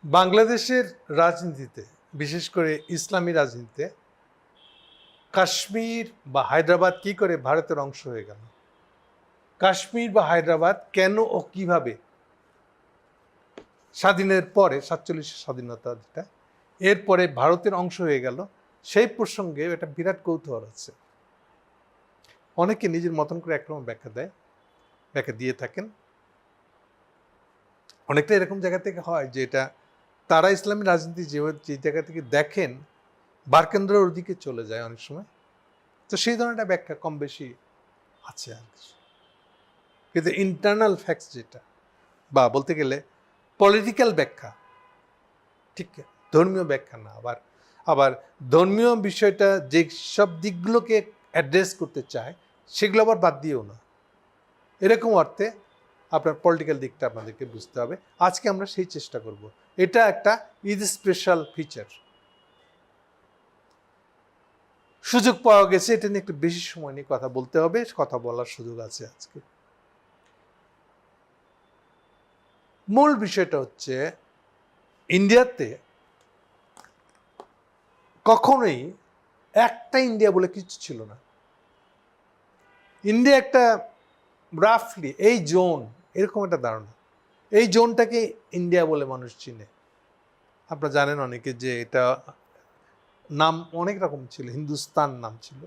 বাংলাদেশের রাজনীতিতে, বিশেষ করে ইসলামী রাজনীতিতে, কাশ্মীর বা হায়দ্রাবাদ কি করে ভারতের অংশ হয়ে গেল? কাশ্মীর বা হায়দ্রাবাদ কেন ও কিভাবে স্বাধীনের পরে, 47 স্বাধীনতা যেটা, এরপরে ভারতের অংশ হয়ে গেল, সেই প্রসঙ্গে একটা বিরাট কৌতূহল আছে। অনেকে নিজের মতন করে একরকম ব্যাখ্যা দিয়ে থাকেন। অনেকটা এরকম জায়গা থেকে হয় যে এটা তারা ইসলামী রাজনীতি যে জায়গা থেকে দেখেন বারকেন্দ্রের ওদিকে চলে যায় অনেক সময়। তো সেই ধরনের ব্যাখ্যা কম বেশি আছে আর কিছু, কিন্তু ইন্টারনাল ফ্যাক্টস যেটা, বা বলতে গেলে পলিটিক্যাল ব্যাখ্যা, ঠিক ধর্মীয় ব্যাখ্যা না। আবার আবার ধর্মীয় বিষয়টা যে সব দিকগুলোকে অ্যাড্রেস করতে চায় সেগুলো আবার বাদ দিয়েও না। এরকম অর্থে আপনার পলিটিক্যাল দিকটা আপনাদেরকে বুঝতে হবে। আজকে আমরা সেই চেষ্টা করব। এটা একটা ঈদ স্পেশাল ফিচার। সুযোগ পাওয়া গেছে, এটা নিয়ে একটু বেশি সময় নিয়ে কথা বলতে হবে, কথা বলার সুযোগ আছে আজকে। মূল বিষয়টা হচ্ছে ইন্ডিয়াতে কখনোই একটা ইন্ডিয়া বলে কিছু ছিল না। ইন্ডিয়া একটা রাফলি এই জোন, এরকম একটা ধারণা। এই জোনটাকে ইন্ডিয়া বলে মানুষ চিনে। আপনারা জানেন অনেকে যে এটা নাম অনেক রকম ছিল। হিন্দুস্তান নাম ছিল,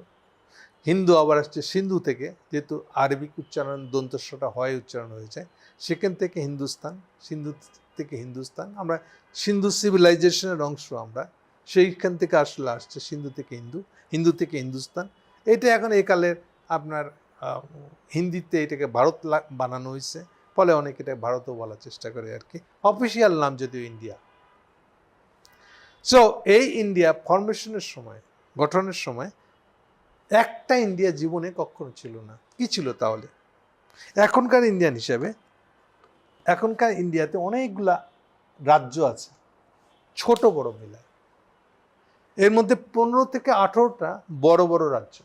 হিন্দু আবার আসছে সিন্ধু থেকে, যেহেতু আরবিক উচ্চারণ দন্তস্বটা হয় উচ্চারণ হয়ে যায়, সেখান থেকে হিন্দুস্তান, সিন্ধু থেকে হিন্দুস্তান। আমরা সিন্ধু সিভিলাইজেশনের অংশ, আমরা সেইখান থেকে আসছে সিন্ধু থেকে হিন্দু, হিন্দু থেকে হিন্দুস্তান। এটা এখন একালের আপনার হিন্দিতে এটাকে ভারত বানানো হয়েছে, ফলে অনেকে এটা ভারতও বলার চেষ্টা করে আর কি। অফিসিয়াল নাম যদিও ইন্ডিয়া। সো এই ইন্ডিয়া ফরমেশনের সময়, গঠনের সময় একটা ইন্ডিয়া জীবনে কখনো ছিল না। কি ছিল তাহলে? এখনকার ইন্ডিয়ান হিসাবে, এখনকার ইন্ডিয়াতে অনেকগুলা রাজ্য আছে, ছোট বড় মিলায়। এর মধ্যে 15 থেকে 18টা বড় বড় রাজ্য,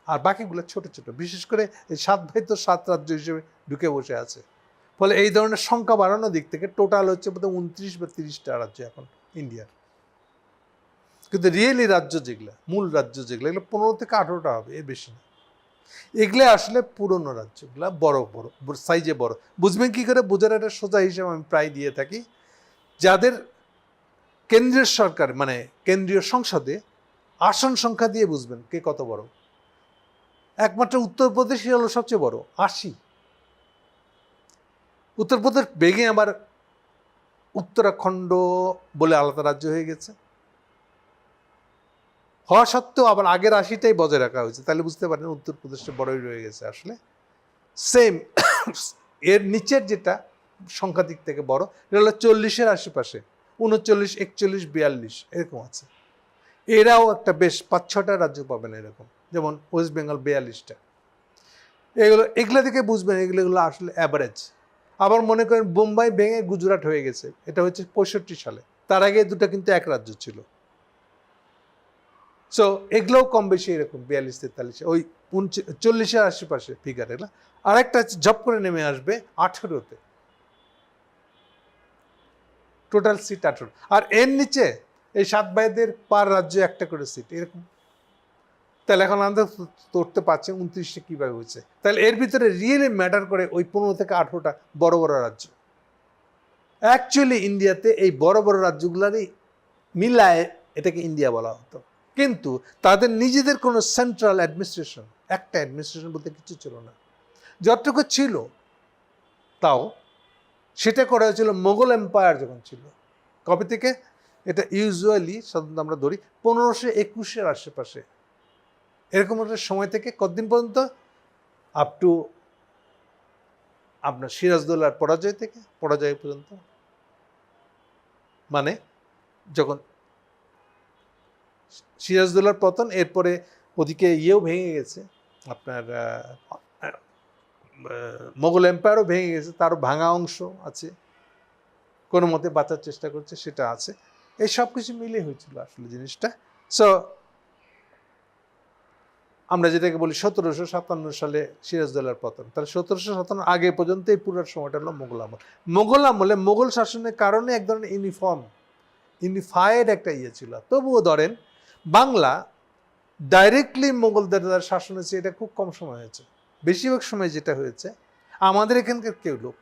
আর বাকিগুলো ছোট ছোট। বিশেষ করে এই 7 ভাই তো 7 রাজ্য হিসেবে ঢুকে বসে আছে। ফলে এই ধরনের সংখ্যা বাড়ানোর দিক থেকে টোটাল হচ্ছে বোধহয় 29 বা 30টা রাজ্য এখন ইন্ডিয়ার। কিন্তু রিয়েলি রাজ্য যেগুলো, মূল রাজ্য যেগুলো, এগুলো 15 থেকে 18টা হবে, এর বেশি না। এগুলো আসলে পুরনো রাজ্যগুলো, বড় বড় সাইজে বড়। বুঝবেন কি করে? বোঝার একটা সোজা হিসেবে আমি প্রায় দিয়ে থাকি। যাদের কেন্দ্রীয় সরকার মানে কেন্দ্রীয় সংসদে আসন সংখ্যা দিয়ে বুঝবেন কে কত বড়। একমাত্র উত্তরপ্রদেশই হলো সবচেয়ে বড়, 80। উত্তরপ্রদেশ বেগে আবার উত্তরাখণ্ড বলে আলাদা রাজ্য হয়ে গেছে। হওয়া সত্ত্বেও আবার আগের 80টাই বজায় রাখা হয়েছে। তাহলে বুঝতে পারেন উত্তরপ্রদেশটা বড়ই রয়ে গেছে আসলে। সেম এর নিচের যেটা সংখ্যা দিক থেকে বড়, এটা হলো 40-এর আশেপাশে, 39, 41, 42 এরকম আছে। এরাও একটা বেশ 5-6টা রাজ্য পাবেন এরকম, যেমন ওয়েস্ট বেঙ্গল 42টা। এগুলো থেকে বুঝবেন এগুলো আসলে অ্যাভারেজ। আবার মনে করেন বোম্বাই ভেঙে গুজরাট হয়ে গেছে, এটা হচ্ছে 65 সালে। তার আগে দুটো কিন্তু এক রাজ্য ছিল। সো এগুলোও কম বেশি এরকম 42-43, ওই 40-এর আশেপাশে ফিগার। এগুলো আরেকটা জব করে নেমে আসবে 18তে, টোটাল সিট 18। আর এর নিচে এই 7 ভাইদের পার রাজ্য একটা করে সিট এরকম। তাহলে এখন আমরা ধরতে পারছি 29টা কীভাবে হয়েছে। তাহলে এর ভিতরে রিয়েলি ম্যাটার করে ওই 15 থেকে 18টা বড় বড় রাজ্য। অ্যাকচুয়ালি ইন্ডিয়াতে এই বড় বড় রাজ্যগুলোরই মিলায় এটাকে ইন্ডিয়া বলা হতো। কিন্তু তাদের নিজেদের কোনো সেন্ট্রাল অ্যাডমিনিস্ট্রেশন, একটা অ্যাডমিনিস্ট্রেশন বলতে কিছু ছিল না। যতটুকু ছিল তাও সেটা করা হয়েছিল মোগল এম্পায়ার যখন ছিল। কবে থেকে? এটা ইউজুয়ালি সাধারণত আমরা ধরি 1521-এর আশেপাশে, এরকম একটা সময় থেকে কতদিন পর্যন্ত, আপ টু আপনার সিরাজদৌল্লার পরাজয় পর্যন্ত। মানে যখন সিরাজদৌল্লার পতন, এরপরে ওদিকে ইয়েও ভেঙে গেছে, আপনার মোগল এম্পায়ারও ভেঙে গেছে, তারও ভাঙা অংশ আছে, কোনো মতে বাঁচার চেষ্টা করছে, সেটা আছে। এই সব কিছু মিলে হয়েছিল আসলে জিনিসটা। সো আমরা যেটাকে বলি 1757 সালে সিরাজদৌল্লার পতন, তাহলে 1757 আগে পর্যন্ত এই পুরো সময়টা হলো মোগল আমল। মোগল আমলে মোগল শাসনের কারণে এক ধরনের ইউনিফাইড একটা ছিল। তবুও ধরেন বাংলা ডাইরেক্টলি মোগলদের দ্বারা শাসন হয়েছে, এটা খুব কম সময় হয়েছে। বেশিরভাগ সময় যেটা হয়েছে, আমাদের এখানকার কেউ লোক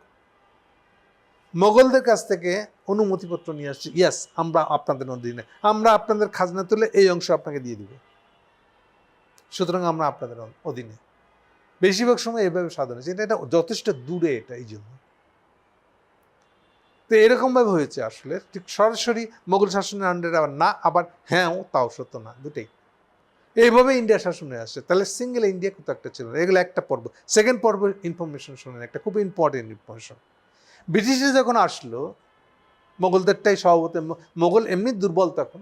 মোগলদের কাছ থেকে অনুমতিপত্র নিয়ে আসছে, ইয়াস আমরা আপনাদের অধীনে, আমরা আপনাদের খাজনা তুলে এই অংশ আপনাকে দিয়ে দিব, সুতরাং আমরা আপনাদের অধীনে। বেশিরভাগ সময় এভাবে সাধন হয়েছে। এটা যথেষ্ট দূরে, এটা এই জন্য তো এরকমভাবে হয়েছে। আসলে ঠিক সরাসরি মোগল শাসনের আন্ডারে আবার না, আবার হ্যাঁ তাও সত্য না, দুটেই। এইভাবে ইন্ডিয়া শাসনে আসছে। তাহলে সিঙ্গেল ইন্ডিয়া কোথাও একটা ছিল না। এগুলো একটা পর্ব। সেকেন্ড পর্ব ইনফরমেশন শোনেন, একটা খুব ইম্পর্টেন্ট ইনফরমেশন। ব্রিটিশরা যখন আসলো, মোগলদেরটাই স্বভাবত, মোগল এমনি দুর্বল, তখন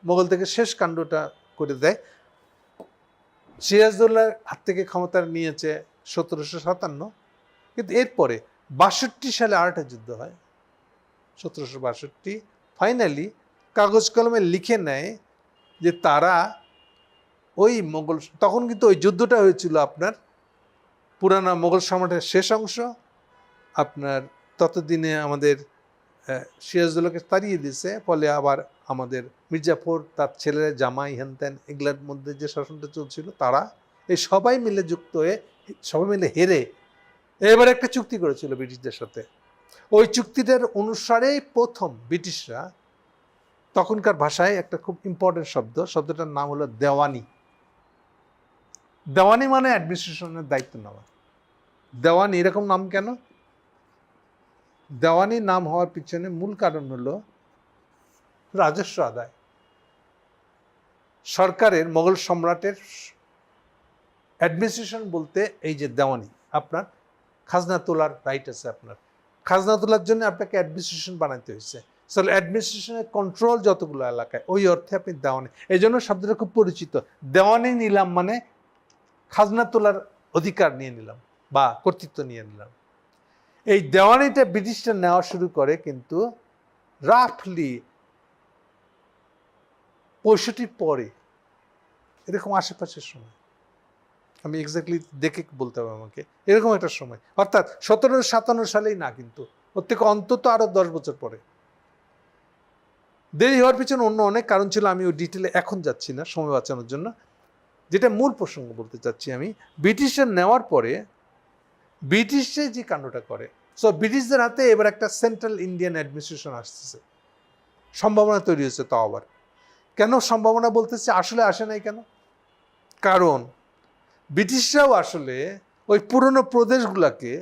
মোগল থেকে শেষ কাণ্ডটা করে দেয়। সিরাজদৌল্লার হাত থেকে ক্ষমতা নিয়েছে 1757, কিন্তু এরপরে 62 সালে আরেকটা যুদ্ধ হয়, 1762। ফাইনালি কাগজ কলমে লিখে নেয় যে তারা ওই মোগল, তখন কিন্তু ওই যুদ্ধটা হয়েছিল আপনার পুরানা মোগল সম্রাটের শেষ অংশ। আপনার ততদিনে আমাদের সিরাজদৌল্লাকে তাড়িয়ে দিয়েছে, ফলে আবার আমাদের মির্জাফর, তার ছেলেরা, জামাই, হেনতেন, এগুলোর মধ্যে যে শাসনটা চলছিল, তারা এই সবাই মিলে যুক্ত হয়ে, সবাই মিলে হেরে এবার একটা চুক্তি করেছিল ব্রিটিশদের সাথে। ওই চুক্তিটার অনুসারেই প্রথম ব্রিটিশরা, তখনকার ভাষায় একটা খুব ইম্পর্টেন্ট শব্দটার নাম হলো দেওয়ানি। দেওয়ানি মানে অ্যাডমিনিস্ট্রেশনের দায়িত্ব নেওয়া। দেওয়ানি এরকম নাম কেন? দেওয়ানি নাম হওয়ার পিছনে মূল কারণ হলো রাজস্ব আদায়। সরকারের, মোগল সম্রাটের অ্যাডমিনিস্ট্রেশন বলতে এই যে দেওয়ানি, আপনার খাজনা তোলার রাইট আছে। আপনার খাজনা তোলার জন্য আপনাকে অ্যাডমিনিস্ট্রেশন বানাইতে হয়েছে। অ্যাডমিনিস্ট্রেশনের কন্ট্রোল যতগুলো এলাকায়, ওই অর্থে আপনি দেওয়ানি। এই জন্য শব্দটা খুব পরিচিত। দেওয়ানি নিলাম মানে খাজনা তোলার অধিকার নিয়ে নিলাম বা কর্তৃত্ব নিয়ে নিলাম। এই দেওয়ানিটা ব্রিটিশরা নেওয়া শুরু করে কিন্তু রাফলি 65 পরে, এরকম আশেপাশের সময়, আমি এক্স্যাক্টলি দেখে বলতে হবে আমাকে, এরকম একটা সময়, অর্থাৎ 1757 সালেই না, কিন্তু ওর থেকে অন্তত আরো 10 বছর পরে। দেরি হওয়ার পিছনে অন্য অনেক কারণ ছিল, আমি ওই ডিটেলে এখন যাচ্ছি না সময় বাঁচানোর জন্য। যেটা মূল প্রসঙ্গ বলতে চাচ্ছি আমি, ব্রিটিশরা নেওয়ার পরে ব্রিটিশরা যে কাণ্ডটা করে, ব্রিটিশদের হাতে এবার একটা সেন্ট্রাল ইন্ডিয়ান অ্যাডমিনিস্ট্রেশন আসতেছে, সম্ভাবনা তৈরি হয়েছে। তাও আবার কেন সম্ভাবনা বলতেছে, আসলে আসে নাই কেন? কারণ ব্রিটিশরাও আসলে ওই পুরনো প্রদেশগুলোকে,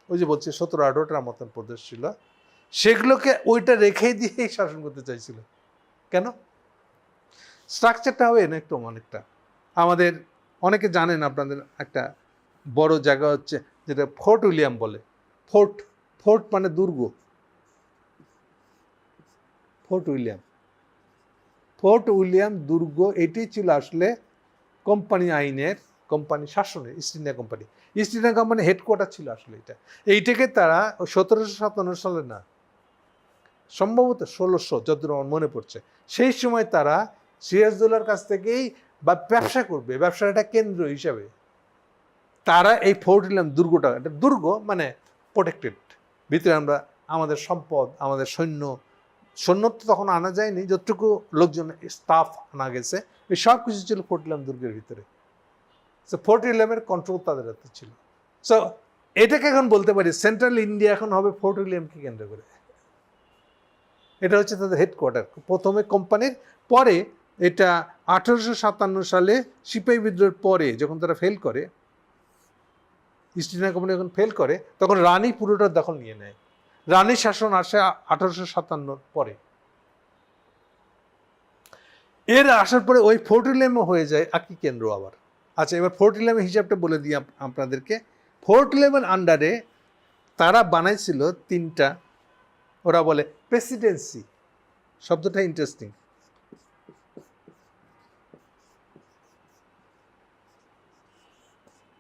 ওই যে বলছে 17-18টার মতন প্রদেশ ছিল, সেগুলোকে ওইটা রেখেই দিয়েই শাসন করতে চাইছিল। কেন? স্ট্রাকচারটা হবে না একটু অনেকটা, আমাদের অনেকে জানেন, আপনাদের একটা বড় জায়গা হচ্ছে যেটা ফোর্ট উইলিয়াম বলে। ফোর্ট মানে দুর্গ। ফোর্ট উইলিয়াম দুর্গ, এটি ছিল আসলে কোম্পানি আইনের, কোম্পানি শাসনের, ইস্ট ইন্ডিয়া কোম্পানি হেডকোয়ার্টার ছিল আসলে এটা। এইটাকে তারা 1757 সালে না, সম্ভবত 1600, যতদূর আমার মনে পড়ছে, সেই সময় তারা সিরাজদৌল্লার কাছ থেকেই বা ব্যবসা করবে, ব্যবসাটা কেন্দ্র হিসাবে তারা এই ফোর্ট উইলিয়াম দুর্গটা, এটা দুর্গ মানে প্রোটেক্টেড, ভিতরে আমরা আমাদের সম্পদ, আমাদের সৈন্য তো তখন আনা যায়নি, যতটুকু লোকজন স্টাফ আনা গেছে, এই সব কিছু ছিল ফোর্ট উইলিয়াম দুর্গের ভিতরে। ফোর্ট উইলিয়ামের কন্ট্রোল তাদের হাতে ছিল। এটাকে এখন বলতে পারি সেন্ট্রাল ইন্ডিয়া এখন হবে ফোর্ট উইলিয়ামকে কেন্দ্র করে। এটা হচ্ছে তাদের হেডকোয়ার্টার প্রথমে কোম্পানির। পরে এটা 1857 সালে সিপাহী বিদ্রোহের পরে যখন তারা ফেল করে, ইস্ট ইন্ডিয়া কোম্পানি যখন ফেল করে, তখন রানী পুরোটা দখল নিয়ে নেয়। রানী শাসন আসে 1857 পরে। এর আসার পরে ওই ফোর্ট উইলিয়ামও হয়ে যায় একই কেন্দ্র আবার। আচ্ছা, এবার ফোর্ট উইলিয়ামের হিসাবটা বলে দিই আপনাদেরকে। ফোর্ট উইলিয়ামের আন্ডারে তারা বানাইছিল 3টা, ওরা বলে প্রেসিডেন্সি। শব্দটা ইন্টারেস্টিং।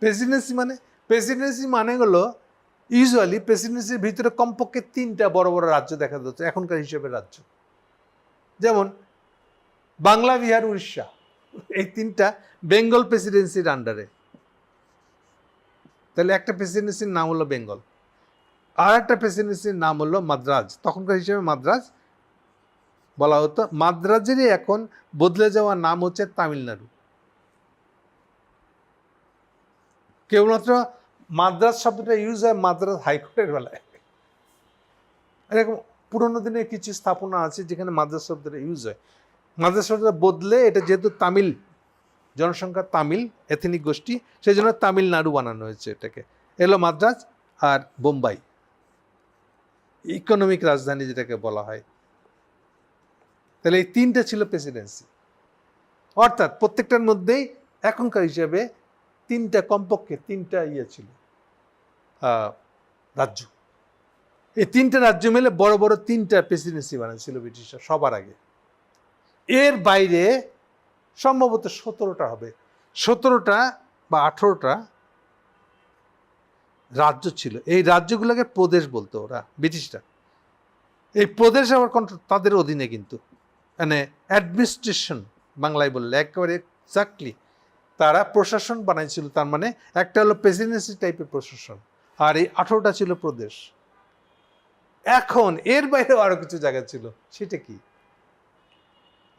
প্রেসিডেন্সি মানে হলো ইউজুয়ালি প্রেসিডেন্সির ভিতরে কমপক্ষে 3টা বড় বড় রাজ্য দেখা যাচ্ছে এখনকার হিসেবে রাজ্য, যেমন বাংলা, বিহার, উড়িষ্যা। এই তিনটা বেঙ্গল প্রেসিডেন্সির আন্ডারে। তাহলে একটা প্রেসিডেন্সির নাম হলো বেঙ্গল, আর একটা প্রেসিডেন্সির নাম হলো মাদ্রাজ। তখনকার হিসেবে মাদ্রাজ বলা হতো। মাদ্রাজেরই এখন বদলে যাওয়ার নাম হচ্ছে তামিলনাড়ু। কেবলমাত্র মাদ্রাজ শব্দটা ইউজ হয় মাদ্রাজ হাইকোর্টের বেলায়। এরকম পুরোনো দিনের কিছু স্থাপনা আছে যেখানে মাদ্রাজ শব্দটা ইউজ হয়। মাদ্রাজ শব্দটা বদলে এটা যেহেতু তামিল, জনসংখ্যা তামিল এথনিক গোষ্ঠী, সেই জন্য তামিলনাড়ু বানানো হয়েছে এটাকে। এলো মাদ্রাজ আর বোম্বাই, ইকোনমিক রাজধানী যেটাকে বলা হয়। তাহলে এই তিনটা ছিল প্রেসিডেন্সি, অর্থাৎ প্রত্যেকটার মধ্যেই এখনকার হিসাবে তিনটা, কমপক্ষে তিনটা ছিল রাজ্য। এই তিনটা রাজ্য মিলে বড় বড় তিনটা প্রেসিডেন্সি বানিয়েছিল ব্রিটিশরা সবার আগে। এর বাইরে সম্ভবত 17টা হবে, 17টা বা 18টা রাজ্য ছিল। এই রাজ্যগুলোকে প্রদেশ বলতো ওরা, ব্রিটিশরা। এই প্রদেশ আবার কন্ট্রোল তাদের অধীনে, কিন্তু মানে অ্যাডমিনিস্ট্রেশন বাংলায় বললে একেবারে এক্স্যাক্টলি তারা প্রশাসন বানাইছিল। তার মানে একটা হলো প্রেসিডেন্সি টাইপের প্রশাসন, আর এই 18টা ছিল প্রদেশ। এখন এর বাইরেও আরো কিছু জায়গা ছিল, সেটা কি?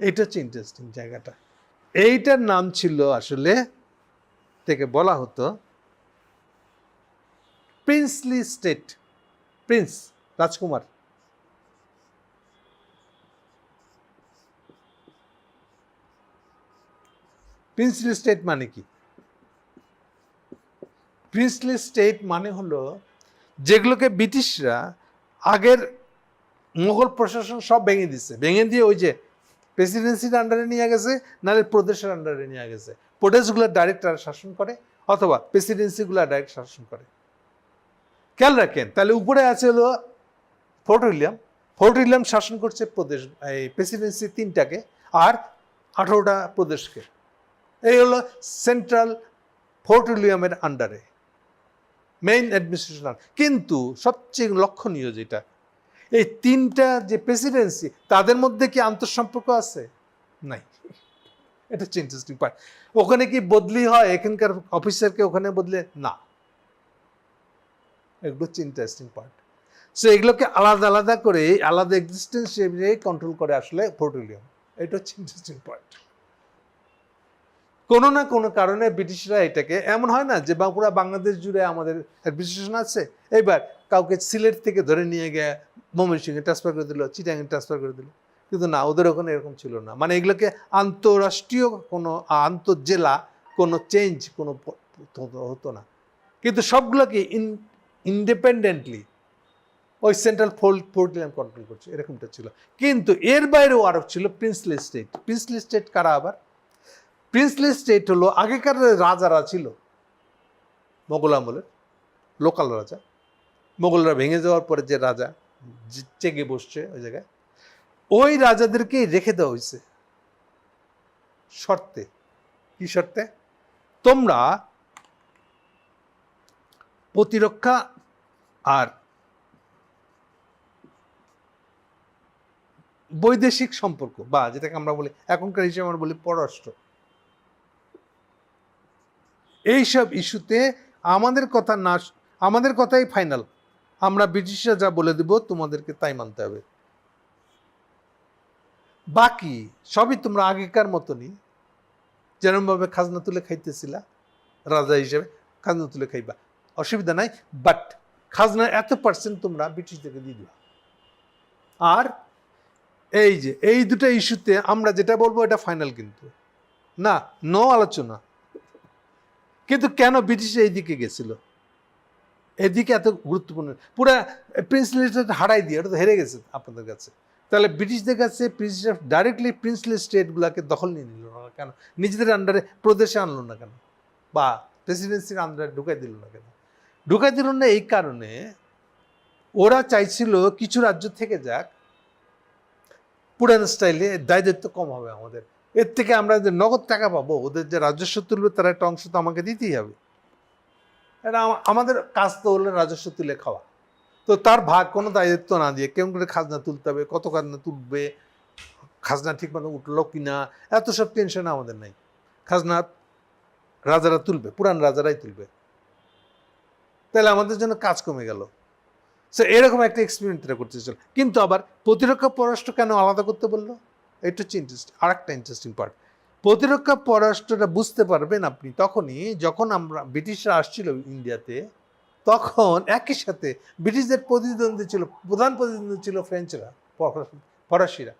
এইটা হচ্ছে ইন্টারেস্টিং জায়গাটা। এইটার নাম ছিল আসলে, থেকে বলা হতো প্রিন্সলি স্টেট। প্রিন্স, রাজকুমার। প্রিন্সলি স্টেট মানে কি? প্রিন্সলি স্টেট মানে হলো যেগুলোকে ব্রিটিশরা আগের মুঘল প্রশাসন সব ভেঙে দিচ্ছে, ভেঙে দিয়ে ওই যে প্রেসিডেন্সির আন্ডারে নিয়ে গেছে, নাহলে প্রদেশের আন্ডারে নিয়ে গেছে। প্রদেশগুলো ডাইরেক্ট শাসন করে অথবা প্রেসিডেন্সিগুলো ডাইরেক্ট শাসন করে। খেয়াল রাখেন, তাহলে উপরে আছে হলো ফোর্ট উইলিয়াম। ফোর্ট উইলিয়াম শাসন করছে প্রদেশ, এই প্রেসিডেন্সি তিনটাকে আর 18টা প্রদেশকে। এই হলো সেন্ট্রাল ফোর্ট উইলিয়ামের আন্ডারে মেইন অ্যাডমিনিস্ট্রেশন। কিন্তু সবচেয়ে লক্ষণীয় যেটা, এই তিনটা যে প্রেসিডেন্সি তাদের মধ্যে কি আন্তঃসম্পর্ক আছে? নাই। এটা হচ্ছে ইন্টারেস্টিং পার্ট। ওখানে কি বদলি হয় এখানকার অফিসারকে ওখানে বদলে? না। এগুলো হচ্ছে ইন্টারেস্টিং পার্ট। সো এগুলোকে আলাদা আলাদা করে আলাদা এক্সিস্টেন্স কন্ট্রোল করে আসলে ফোর্ট উইলিয়াম। এটা হচ্ছে ইন্টারেস্টিং পার্ট। কোনো না কোনো কারণে ব্রিটিশরা এটাকে, এমন হয় না যে পুরো বাংলাদেশ জুড়ে আমাদের অ্যাডমিনিস্ট্রেশন আছে, এইবার কাউকে সিলেট থেকে ধরে নিয়ে গিয়ে ময়মনসিংহে ট্রান্সফার করে দিল, চিটাগাং ট্রান্সফার করে দিল। কিন্তু না, ওদের ওখানে এরকম ছিল না। মানে এগুলোকে আন্তঃরাষ্ট্রীয় কোনো আন্তঃজেলা কোনো চেঞ্জ কোনো হতো না, কিন্তু সবগুলোকে ইন্ডিপেন্ডেন্টলি ওই সেন্ট্রাল ফোর্ট উইলিয়াম কন্ট্রোল করছে, এরকমটা ছিল। কিন্তু এর বাইরেও আরো ছিল প্রিন্সলি স্টেট। প্রিন্সলি স্টেট কারা আবার? প্রিন্সলি স্টেট হলো আগেকার রাজারা ছিল মোগল আমলের, লোকাল রাজা। মোগলরা ভেঙে যাওয়ার পরে যে রাজা চেগে বসছে ওই জায়গায়, ওই রাজাদেরকেই রেখে দেওয়া হয়েছে শর্তে। কি শর্তে? তোমরা প্রতিরক্ষা আর বৈদেশিক সম্পর্ক, বা যেটাকে আমরা বলি এখনকার হিসেবে আমরা বলি পররাষ্ট্র, এইসব ইস্যুতে আমাদের কথা না, আমাদের কথাই ফাইনাল। আমরা ব্রিটিশরা যা বলে দেব তোমাদেরকে তাই মানতে হবে। বাকি সবই তোমরা আগেকার মতনই যেরকমভাবে খাজনা তুলে খাইতেছিলা, রাজা হিসেবে খাজনা তুলে খাইবা, অসুবিধা নাই। বাট খাজনা এত% তোমরা ব্রিটিশদেরকে দিয়ে দিবা। আর এই যে এই দুটো ইস্যুতে আমরা যেটা বলবো এটা ফাইনাল, কিন্তু না, নো আলোচনা। কিন্তু কেন ব্রিটিশ এই দিকে গেছিল, এদিকে এত গুরুত্বপূর্ণ? পুরা প্রিন্সলি স্টেট হারাই দিয়ে, এটা তো হেরে গেছে আপনাদের কাছে। তাহলে ব্রিটিশদের কাছে ব্রিটিশরা ডাইরেক্টলি প্রিন্সলি স্টেটগুলোকে দখল নিয়ে নিল না কেন? নিজেদের আন্ডারে প্রদেশে আনলো না কেন? বা প্রেসিডেন্সির আন্ডারে ঢুকাই দিল না কেন? ঢুকাই দিল না এই কারণে, ওরা চাইছিল কিছু রাজ্য থেকে যাক, পুরান স্টাইলে দায়িত্ব কম হবে আমাদের, এর থেকে আমরা যে নগদ টাকা পাবো, ওদের যে রাজস্ব তুলবে তার একটা অংশ তো আমাকে দিতেই হবে। এটা আমাদের কাজ তো হলো রাজস্ব তুলে খাওয়া। তো তার ভাগ কোনো দায়িত্ব না দিয়ে কেমন করে খাজনা তুলতে হবে, কত খাজনা তুলবে, খাজনা ঠিক মতো উঠলো কিনা, এত সব টেনশন আমাদের নাই। খাজনা রাজারা তুলবে, পুরান রাজারাই তুলবে, তাহলে আমাদের জন্য কাজ কমে গেল। সো এরকম একটা এক্সপেরিমেন্ট এটা করতে চল। কিন্তু আবার প্রতিরক্ষা পররাষ্ট্র কেন আলাদা করতে বললো, এটা হচ্ছে ইন্টারেস্টিং, আর একটা ইন্টারেস্টিং পার্ট। প্রতিরক্ষা পররাষ্ট্রটা বুঝতে পারবেন আপনি তখনই যখন আমরা ব্রিটিশরা আসছিল ইন্ডিয়াতে, তখন একই সাথে ব্রিটিশদের প্রতিদ্বন্দ্বী ছিল, প্রধান প্রতিদ্বন্দ্বী ছিল ফ্রেঞ্চরা, ফরাসিরা।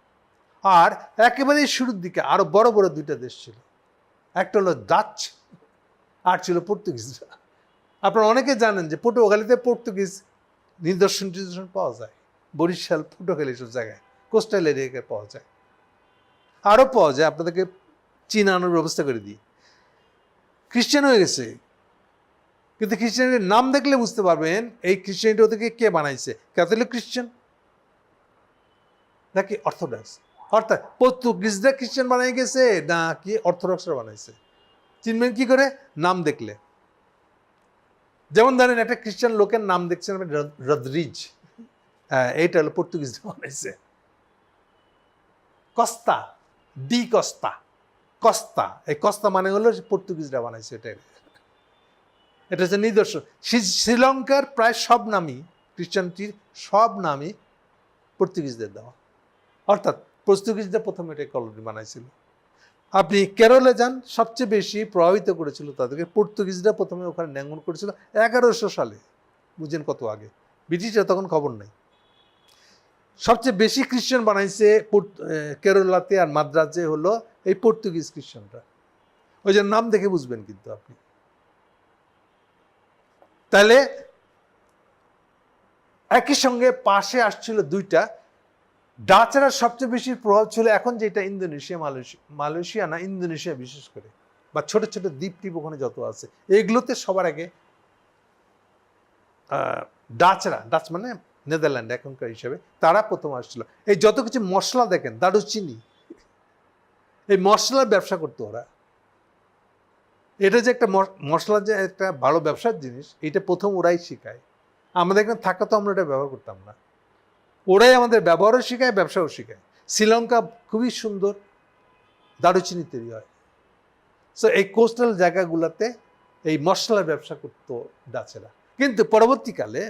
আর একেবারেই শুরুর দিকে আরো বড় বড় দুইটা দেশ ছিল, একটা হলো ডাচ আর ছিল পর্তুগিজরা। আপনারা অনেকে জানেন যে পটুয়াখালীতে পর্তুগিজ নিদর্শন পাওয়া যায়, বরিশাল, পটুয়াখালী সব জায়গায় কোস্টাল এরিয়াকে পাওয়া যায়, আরও পাওয়া যায়। আপনাদেরকে চিনানোর ব্যবস্থা করে দিই। খ্রিস্টান হয়ে গেছে, কিন্তু খ্রিস্টানের নাম দেখলে বুঝতে পারবেন এই খ্রিস্টানিটি ওদেরকে কে বানাইছে, ক্যাথলিক খ্রিস্টান নাকি অর্থোডক্স। অর্থাৎ পর্তুগিজরা খ্রিস্টান বানাই গেছে নাকি অর্থোডক্সরা বানাইছে, চিনবেন কি করে? নাম দেখলে। যেমন ধরেন একটা খ্রিস্টান লোকের নাম দেখছেন আপনি, রদ্রিজ, এইটা হলো পর্তুগিজরা বানাইছে। কস্তা, ডি কস্তা, কস্তা, এই কস্তা মানে হলো পর্তুগিজরা বানাইছে। এটা হচ্ছে নিদর্শন। শ্রীলঙ্কার প্রায় সব নামই, খ্রিস্টানটির সব নামই পর্তুগিজদের দেওয়া, অর্থাৎ পর্তুগিজরা প্রথমে এটা কলোনি বানাইছিল। আপনি কেরলে যান, সবচেয়ে বেশি প্রভাবিত করেছিল তাদেরকে পর্তুগিজরা, প্রথমে ওখানে ন্যাঙ্গন করেছিল 1100 সালে, বুঝেন কত আগে, ব্রিটিশরা তখন খবর নেই। সবচেয়ে বেশি খ্রিস্টান বানাইছে কেরলাতে আর মাদ্রাজে হলো এই পর্তুগিজ খ্রিস্টানরা, ওই যে নাম দেখে বুঝবেন কিন্তু আপনি। তাহলে একই সঙ্গে পাশে আসছিল দুইটা, ডাচেরা সবচেয়ে বেশি প্রভাব ছিল এখন যেটা ইন্দোনেশিয়া, মালয়েশিয়া না, ইন্দোনেশিয়া বিশেষ করে, বা ছোট ছোট দ্বীপ টিপ ওখানে যত আছে, এগুলোতে সবার আগে ডাচরা, ডাচ মানে নেদারল্যান্ড এখনকার হিসাবে, তারা প্রথম আসছিল। এই যত কিছু মশলা দেখেন, দারুচিনি, এই মশলার ব্যবসা করতো ওরা। এটা যে একটা মশলা যে একটা ভালো ব্যবসার জিনিস, এটা প্রথম ওরাই শিখায়। আমাদের এখানে থাকা তো আমরা এটা ব্যবহার করতাম না, ওরাই আমাদের ব্যবহারও শেখায়, ব্যবসাও শেখায়। শ্রীলঙ্কা খুবই সুন্দর দারুচিনি তৈরি হয়। সো এই কোস্টাল জায়গাগুলোতে এই মশলার ব্যবসা করতো ডাচেরা। কিন্তু পরবর্তীকালে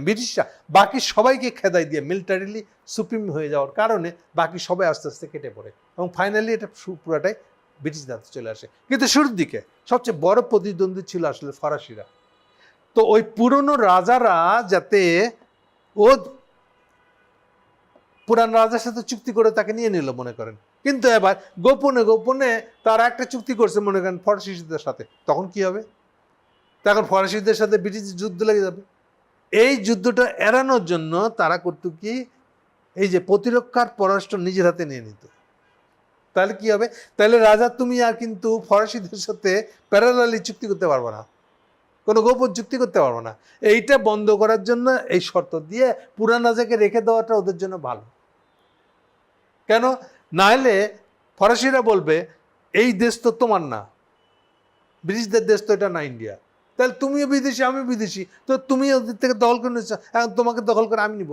ব্রিটিশরা বাকি সবাইকে খেদাই দিয়ে মিলিটারিলি সুপ্রিম হয়ে যাওয়ার কারণে বাকি সবাই আস্তে আস্তে কেটে পড়ে, এবং ফাইনালি এটা পুরাটাই ব্রিটিশদের হাতে চলে আসে। কিন্তু শুরুর দিকে সবচেয়ে বড় প্রতিদ্বন্দ্বী ছিল আসলে ফরাসিরা। তো ওই পুরনো রাজারা যাতে ও পুরান রাজার সাথে চুক্তি করে তাকে নিয়ে নিল মনে করেন, কিন্তু এবার গোপনে গোপনে তারা একটা চুক্তি করছে মনে করেন ফরাসিদের সাথে, তখন কি হবে? তখন ফরাসিদের সাথে ব্রিটিশ যুদ্ধ লেগে যাবে। এই যুদ্ধটা এড়ানোর জন্য তারা করতো কি, এই যে প্রতিরক্ষার পররাষ্ট্র নিজের হাতে নিয়ে নিত। তাহলে কি হবে? তাহলে রাজা তুমি আর কিন্তু ফরাসিদের সাথে প্যারালালি চুক্তি করতে পারবো না, কোনো গোপন চুক্তি করতে পারবো না। এইটা বন্ধ করার জন্য এই শর্ত দিয়ে পুরান রাজাকে রেখে দেওয়াটা ওদের জন্য ভালো। কেন? নাহলে ফরাসিরা বলবে এই দেশ তো তোমার না, ব্রিটিশদের দেশ তো এটা না ইন্ডিয়া, তাহলে তুমিও বিদেশি আমিও বিদেশি, তো তুমি ওদের থেকে দখল করে নিচ্ছ, এখন তোমাকে দখল করে আমি নিব।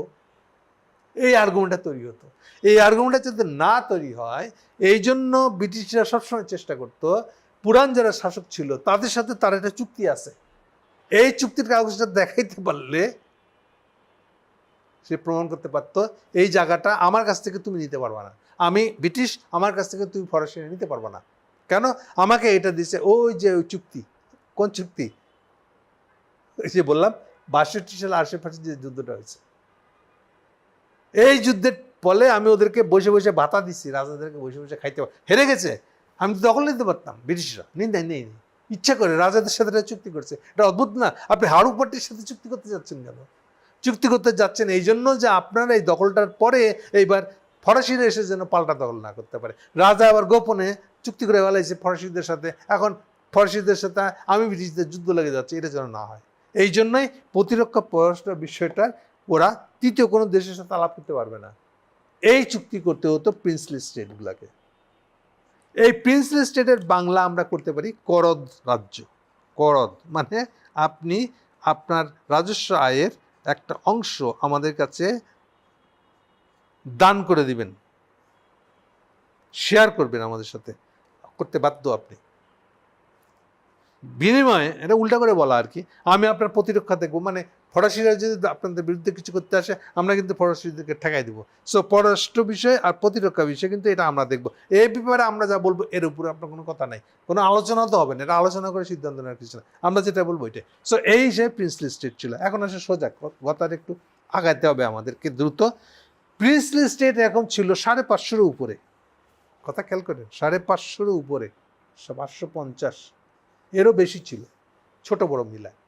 এই আর্গুমেন্টটা তৈরি হতো। এই আর্গুমেন্টটা যাতে না তৈরি হয়, এই জন্য ব্রিটিশরা সবসময় চেষ্টা করতো পুরান যারা শাসক ছিল তাদের সাথে তার একটা চুক্তি আছে, এই চুক্তির কাগজটা দেখাইতে পারলে সে প্রমাণ করতে পারতো এই জায়গাটা আমার কাছ থেকে তুমি নিতে পারবা না, আমি ব্রিটিশ, আমার কাছ থেকে তুমি ফরাসি নিতে পারবা না। কেন? আমাকে এটা দিছে ওই যে ওই চুক্তি। কোন চুক্তি? ওই যে বললাম 62 সালে আশেপাশে যে যুদ্ধটা হয়েছে, এই যুদ্ধের ফলে আমি ওদেরকে বসে বসে ভাতা দিচ্ছি, রাজাদেরকে বসে বসে খাইতে, হেরে গেছে, আমি তো দখল নিতে পারতাম, ব্রিটিশরা নেই ইচ্ছা করে রাজাদের সাথে চুক্তি করছে। এটা অদ্ভুত না? আপনি হাড়ু পার্টির সাথে চুক্তি করতে যাচ্ছেন কেন? চুক্তি করতে যাচ্ছেন এই জন্য যে আপনার এই দখলটার পরে এইবার ফরাসিরা এসে যেন পাল্টা দখল না করতে পারে। রাজা আবার গোপনে চুক্তি করে ফেলাইছে ফরাসিদের সাথে, এখন ফরাসিদের সাথে আমি ব্রিটিশদের যুদ্ধ লেগে যাচ্ছে, এটা যেন না হয়। এই জন্যই প্রতিরক্ষা পররাষ্ট্র বিষয়টা ওরা তৃতীয় কোনো দেশের সাথে আলাপ করতে পারবে না। এই চুক্তি করতে হতো প্রিন্সলি স্টেটগুলোকে। এই প্রিন্সলি স্টেটের বাংলা আমরা করতে পারি করদ রাজ্য। করদ মানে আপনি আপনার রাজস্ব আয়ের একটা অংশ আমাদের কাছে দান করে দিবেন, শেয়ার করবেন আমাদের সাথে, করতে বাধ্য আপনি। বিনিময়ে এটা উল্টা করে বলা আর কি, আমি আপনার প্রতিরক্ষা দেখবো, মানে ফরাসিরা যদি আপনাদের বিরুদ্ধে কিছু করতে আসে আমরা কিন্তু ফরাসিদেরকে ঠেকাই দিব। সো পররাষ্ট্র বিষয় আর প্রতিরক্ষা বিষয় কিন্তু এটা আমরা দেখবো। এই ব্যাপারে আমরা যা বলবো এর উপরে আপনার কোনো কথা নাই, কোনো আলোচনা তো হবে না, এটা আলোচনা করে সিদ্ধান্ত নেওয়ার কিছু না, আমরা যেটা বলবো এটাই। সো এই যে প্রিন্সলি স্টেট ছিল, এখন আসে সোজা কথার একটু আগাইতে হবে আমাদেরকে দ্রুত। প্রিন্সলি স্টেট এখন ছিল 550-এর উপরে, কথা খেয়াল করেন, 550-এর উপরে, 550 এরও বেশি ছিল, ছোট বড় মিলায়।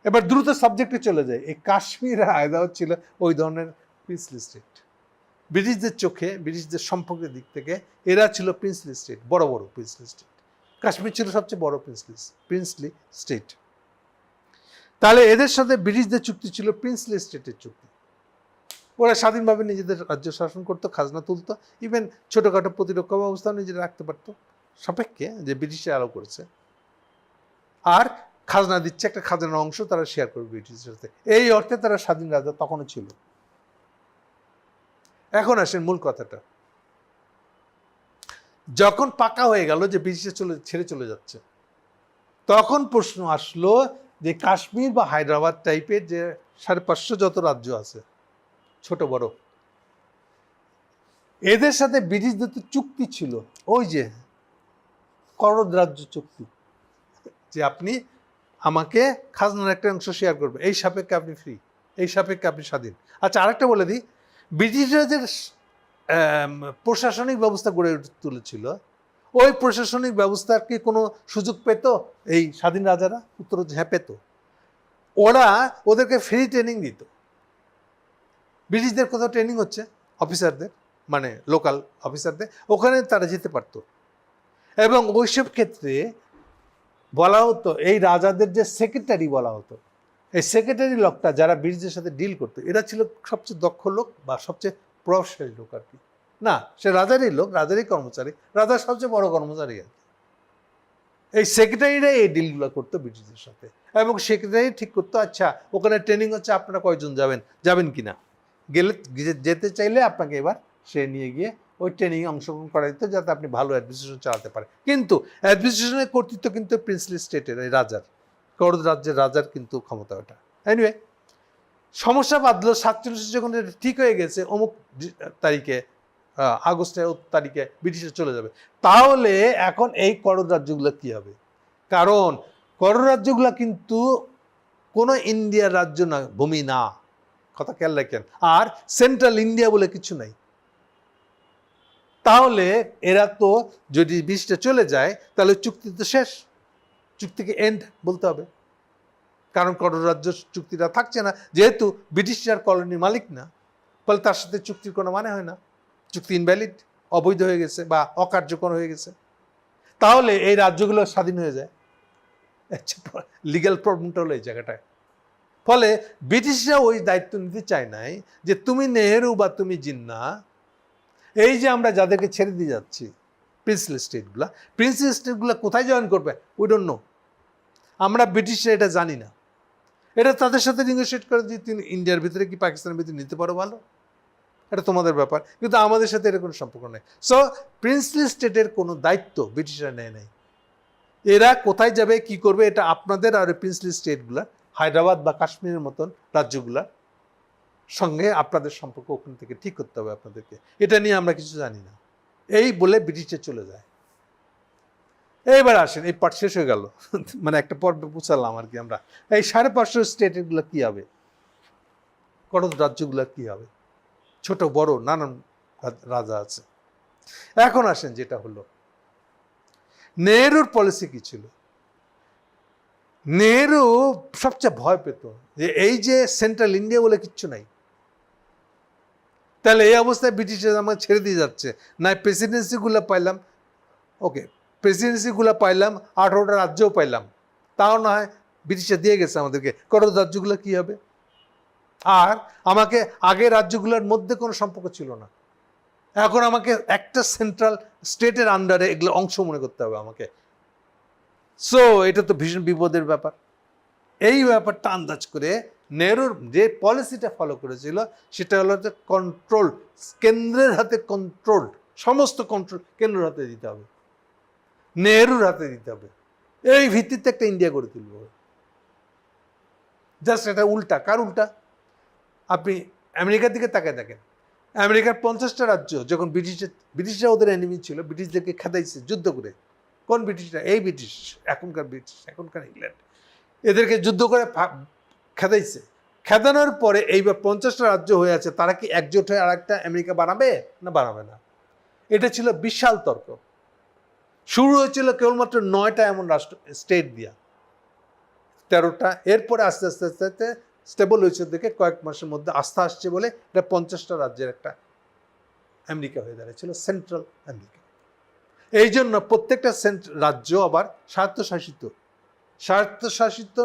এবার দ্রুত সাবজেক্টে চলে যায়, এই কাশ্মীর আর হায়দ্রাবাদ ছিল ওই ধরনের প্রিন্সলি স্টেট। ব্রিটিশদের চোখে, ব্রিটিশদের সম্পর্কের দিক থেকে এরা ছিল প্রিন্সলি স্টেট, বড় বড় প্রিন্সলি স্টেট। কাশ্মীর ছিল সবচেয়ে বড় প্রিন্সলি স্টেট। তাহলে এদের সাথে ব্রিটিশদের চুক্তি ছিল প্রিন্সলি স্টেটের চুক্তি। ওরা স্বাধীনভাবে নিজেদের রাজ্য শাসন করতো, খাজনা তুলতো, ইভেন ছোটোখাটো প্রতিরক্ষা ব্যবস্থাও নিজেরা রাখতে পারতো, সাপেক্ষে যে ব্রিটিশে অ্যালাউ করেছে। আর খাজনা দিচ্ছে, একটা খাজনার অংশ তারা শেয়ার করবে ব্রিটিশের সাথে, এই অর্থে তারা স্বাধীন রাজা তখনও ছিল। এখন আসেন মূল কথাটা, যখন পাকা হয়ে গেল যে ব্রিটিশে ছেড়ে চলে যাচ্ছে, তখন প্রশ্ন আসলো যে কাশ্মীর বা হায়দ্রাবাদ টাইপের যে 550 যত রাজ্য আছে ছোট বড়, এদের সাথে ব্রিটিশদের তো চুক্তি ছিল, ওই যে করদ রাজ্য চুক্তি, যে আপনি আমাকে খাজনার একটা অংশ শেয়ার করবে, এই সাপেক্ষে আপনি ফ্রি, এই সাপেক্ষে আপনি স্বাধীন। আচ্ছা, আরেকটা বলে দিই, ব্রিটিশরা যে প্রশাসনিক ব্যবস্থা গড়ে তুলেছিল, ওই প্রশাসনিক ব্যবস্থার কি কোনো সুযোগ পেত এই স্বাধীন রাজারা? উত্তর হ্যাঁ, পেত। ওরা ওদেরকে ফ্রি ট্রেনিং দিত। ব্রিটিশদের কোথাও ট্রেনিং হচ্ছে অফিসারদের, মানে লোকাল অফিসারদের, ওখানে তারা যেতে পারতো। এবং ওইসব ক্ষেত্রে বলা হতো, এই রাজাদের যে সেক্রেটারি বলা হতো, এই সেক্রেটারি লোকটা যারা ব্রিটিশদের সাথে ডিল করতো, এরা ছিল সবচেয়ে দক্ষ লোক বা সবচেয়ে প্রভাবশালী লোক আর কি। না, সে রাজারই লোক, রাজারই কর্মচারী, রাজার সবচেয়ে বড় কর্মচারী আর কি। এই সেক্রেটারিরাই এই ডিলগুলো করতো ব্রিটিশদের সাথে, এবং সেক্রেটারি ঠিক করতো, আচ্ছা ওখানে ট্রেনিং হচ্ছে, আপনারা কয়জন যাবেন কি না, যেতে চাইলে আপনাকে এবার সে নিয়ে গিয়ে ওই ট্রেনিংয়ে অংশগ্রহণ করা দিত, যাতে আপনি ভালো অ্যাডমিনিস্ট্রেশন চালাতে পারেন। কিন্তু অ্যাডমিনিস্ট্রেশনের কর্তৃত্ব কিন্তু প্রিন্সলি স্টেটের, এই রাজার, করদ রাজ্যের রাজার কিন্তু ক্ষমতা ওটা। এনিওয়ে, সমস্যা বাঁধলো 47 যখন ঠিক হয়ে গেছে অমুক তারিখে, আগস্টের তারিখে ব্রিটিশে চলে যাবে, তাহলে এখন এই করদ রাজ্যগুলো কী হবে? কারণ করদ রাজ্যগুলো কিন্তু কোনো ইন্ডিয়ার রাজ্য না, ভূমি না, কথা খেয়াল রাখেন, আর সেন্ট্রাল ইন্ডিয়া বলে কিছু নাই। তাহলে এরা তো যদি ব্রিটিশটা চলে যায়, তাহলে চুক্তি তো শেষ, চুক্তিকে এন্ড বলতে হবে, কারণ করদ রাজ্য চুক্তিটা থাকছে না, যেহেতু ব্রিটিশ আর কলোনির মালিক না, ফলে তার সাথে চুক্তির কোনো মানে হয় না, চুক্তি ইনভ্যালিড, অবৈধ হয়ে গেছে বা অকার্যকর হয়ে গেছে। তাহলে এই রাজ্যগুলো স্বাধীন হয়ে যায়। লিগ্যাল প্রবলেমটা হলো এই জায়গাটায়। ফলে ব্রিটিশরা ওই দায়িত্ব নিতে চায় নাই যে তুমি নেহেরু বা তুমি জিন্না, এই যে আমরা যাদেরকে ছেড়ে দিয়ে যাচ্ছি প্রিন্সলি স্টেটগুলো কোথায় জয়েন করবে, উই ডোন্ট নো। আমরা ব্রিটিশরা এটা জানি না, এটা তাদের সাথে নেগোশিয়েট করে যে তুমি ইন্ডিয়ার ভিতরে কি পাকিস্তানের ভিতরে নিতে পারো, ভালো, এটা তোমাদের ব্যাপার, কিন্তু আমাদের সাথে এর কোনো সম্পর্ক নেই। সো প্রিন্সলি স্টেটের কোনো দায়িত্ব ব্রিটিশরা নেয় নাই। এরা কোথায় যাবে, কি করবে, এটা আপনাদের আর প্রিন্সলি স্টেটগুলা, হায়দ্রাবাদ বা কাশ্মীরের মতন রাজ্যগুলার সঙ্গে আপনাদের সম্পর্ক ওখান থেকে ঠিক করতে হবে আপনাদেরকে, এটা নিয়ে আমরা কিছু জানি না, এই বলে ব্রিটিশে চলে যায়। এইবার আসেন, এই পার্ট শেষ হয়ে গেল, মানে একটা পর্বে পৌঁছালাম আর কি আমরা। এই 550 স্টেটগুলো কী হবে, করদ রাজ্যগুলো কী হবে, ছোট বড় নানান রাজা আছে। এখন আসেন যেটা হলো, নেহরুর পলিসি কি ছিল। নেহরু সবচেয়ে ভয় পেত যে এই যে সেন্ট্রাল ইন্ডিয়া বলে কিচ্ছু নাই, তাহলে এই অবস্থায় ব্রিটিশরা আমাকে ছেড়ে দিয়ে যাচ্ছে, না প্রেসিডেন্সিগুলো পাইলাম, ওকে প্রেসিডেন্সিগুলো পাইলাম, 18টা রাজ্যও পাইলাম, তাও না হয় ব্রিটিশরা দিয়ে গেছে আমাদেরকে, করদ রাজ্যগুলো কী হবে? আর আমাকে আগে রাজ্যগুলোর মধ্যে কোনো সম্পর্ক ছিল না, এখন আমাকে একটা সেন্ট্রাল স্টেটের আন্ডারে এগুলো অংশ মনে করতে হবে আমাকে। সো এটা তো ভীষণ বিপদের ব্যাপার। এই ব্যাপারটা আন্দাজ করে নেহরুর যে পলিসিটা ফলো করেছিল সেটা হলো যে কন্ট্রোল, কেন্দ্রের হাতে কন্ট্রোল, সমস্ত কন্ট্রোল কেন্দ্রের হাতে দিতে হবে, নেহরুর হাতে দিতে হবে। এই ভিত্তিতে একটা ইন্ডিয়া গড়ে তুলব। জাস্ট এটা উল্টা। কার উল্টা? আপনি আমেরিকার দিকে তাকায় দেখেন, আমেরিকার 50টা রাজ্য যখন ব্রিটিশরা ওদের এনিমি ছিল, ব্রিটিশদেরকে খেদাইছে যুদ্ধ করে। কোন ব্রিটিশরা? এই ব্রিটিশ, এখনকার ব্রিটিশ, এখনকার ইংল্যান্ড, এদেরকে যুদ্ধ করে খেদাইছে। খেদানোর পরে এইবার 50টা রাজ্য হয়ে আছে, তারা কি একজোট হয়ে আর একটা আমেরিকা বানাবে? না, বানাবে না। এটা ছিল বিশাল তর্ক। শুরু হয়েছিল কেবলমাত্র 9টা এমন রাষ্ট্র, স্টেট দিয়া, 13টা। এরপরে আস্তে আস্তে আস্তে আস্তে স্টেবল হয়েছে, দেখে কয়েক মাসের মধ্যে আস্থা আসছে বলে এটা 50টা রাজ্যের একটা আমেরিকা হয়ে দাঁড়িয়েছিল, সেন্ট্রাল আমেরিকা। এই জন্য প্রত্যেকটা রাজ্য আবার স্বায়ত্তশাসিত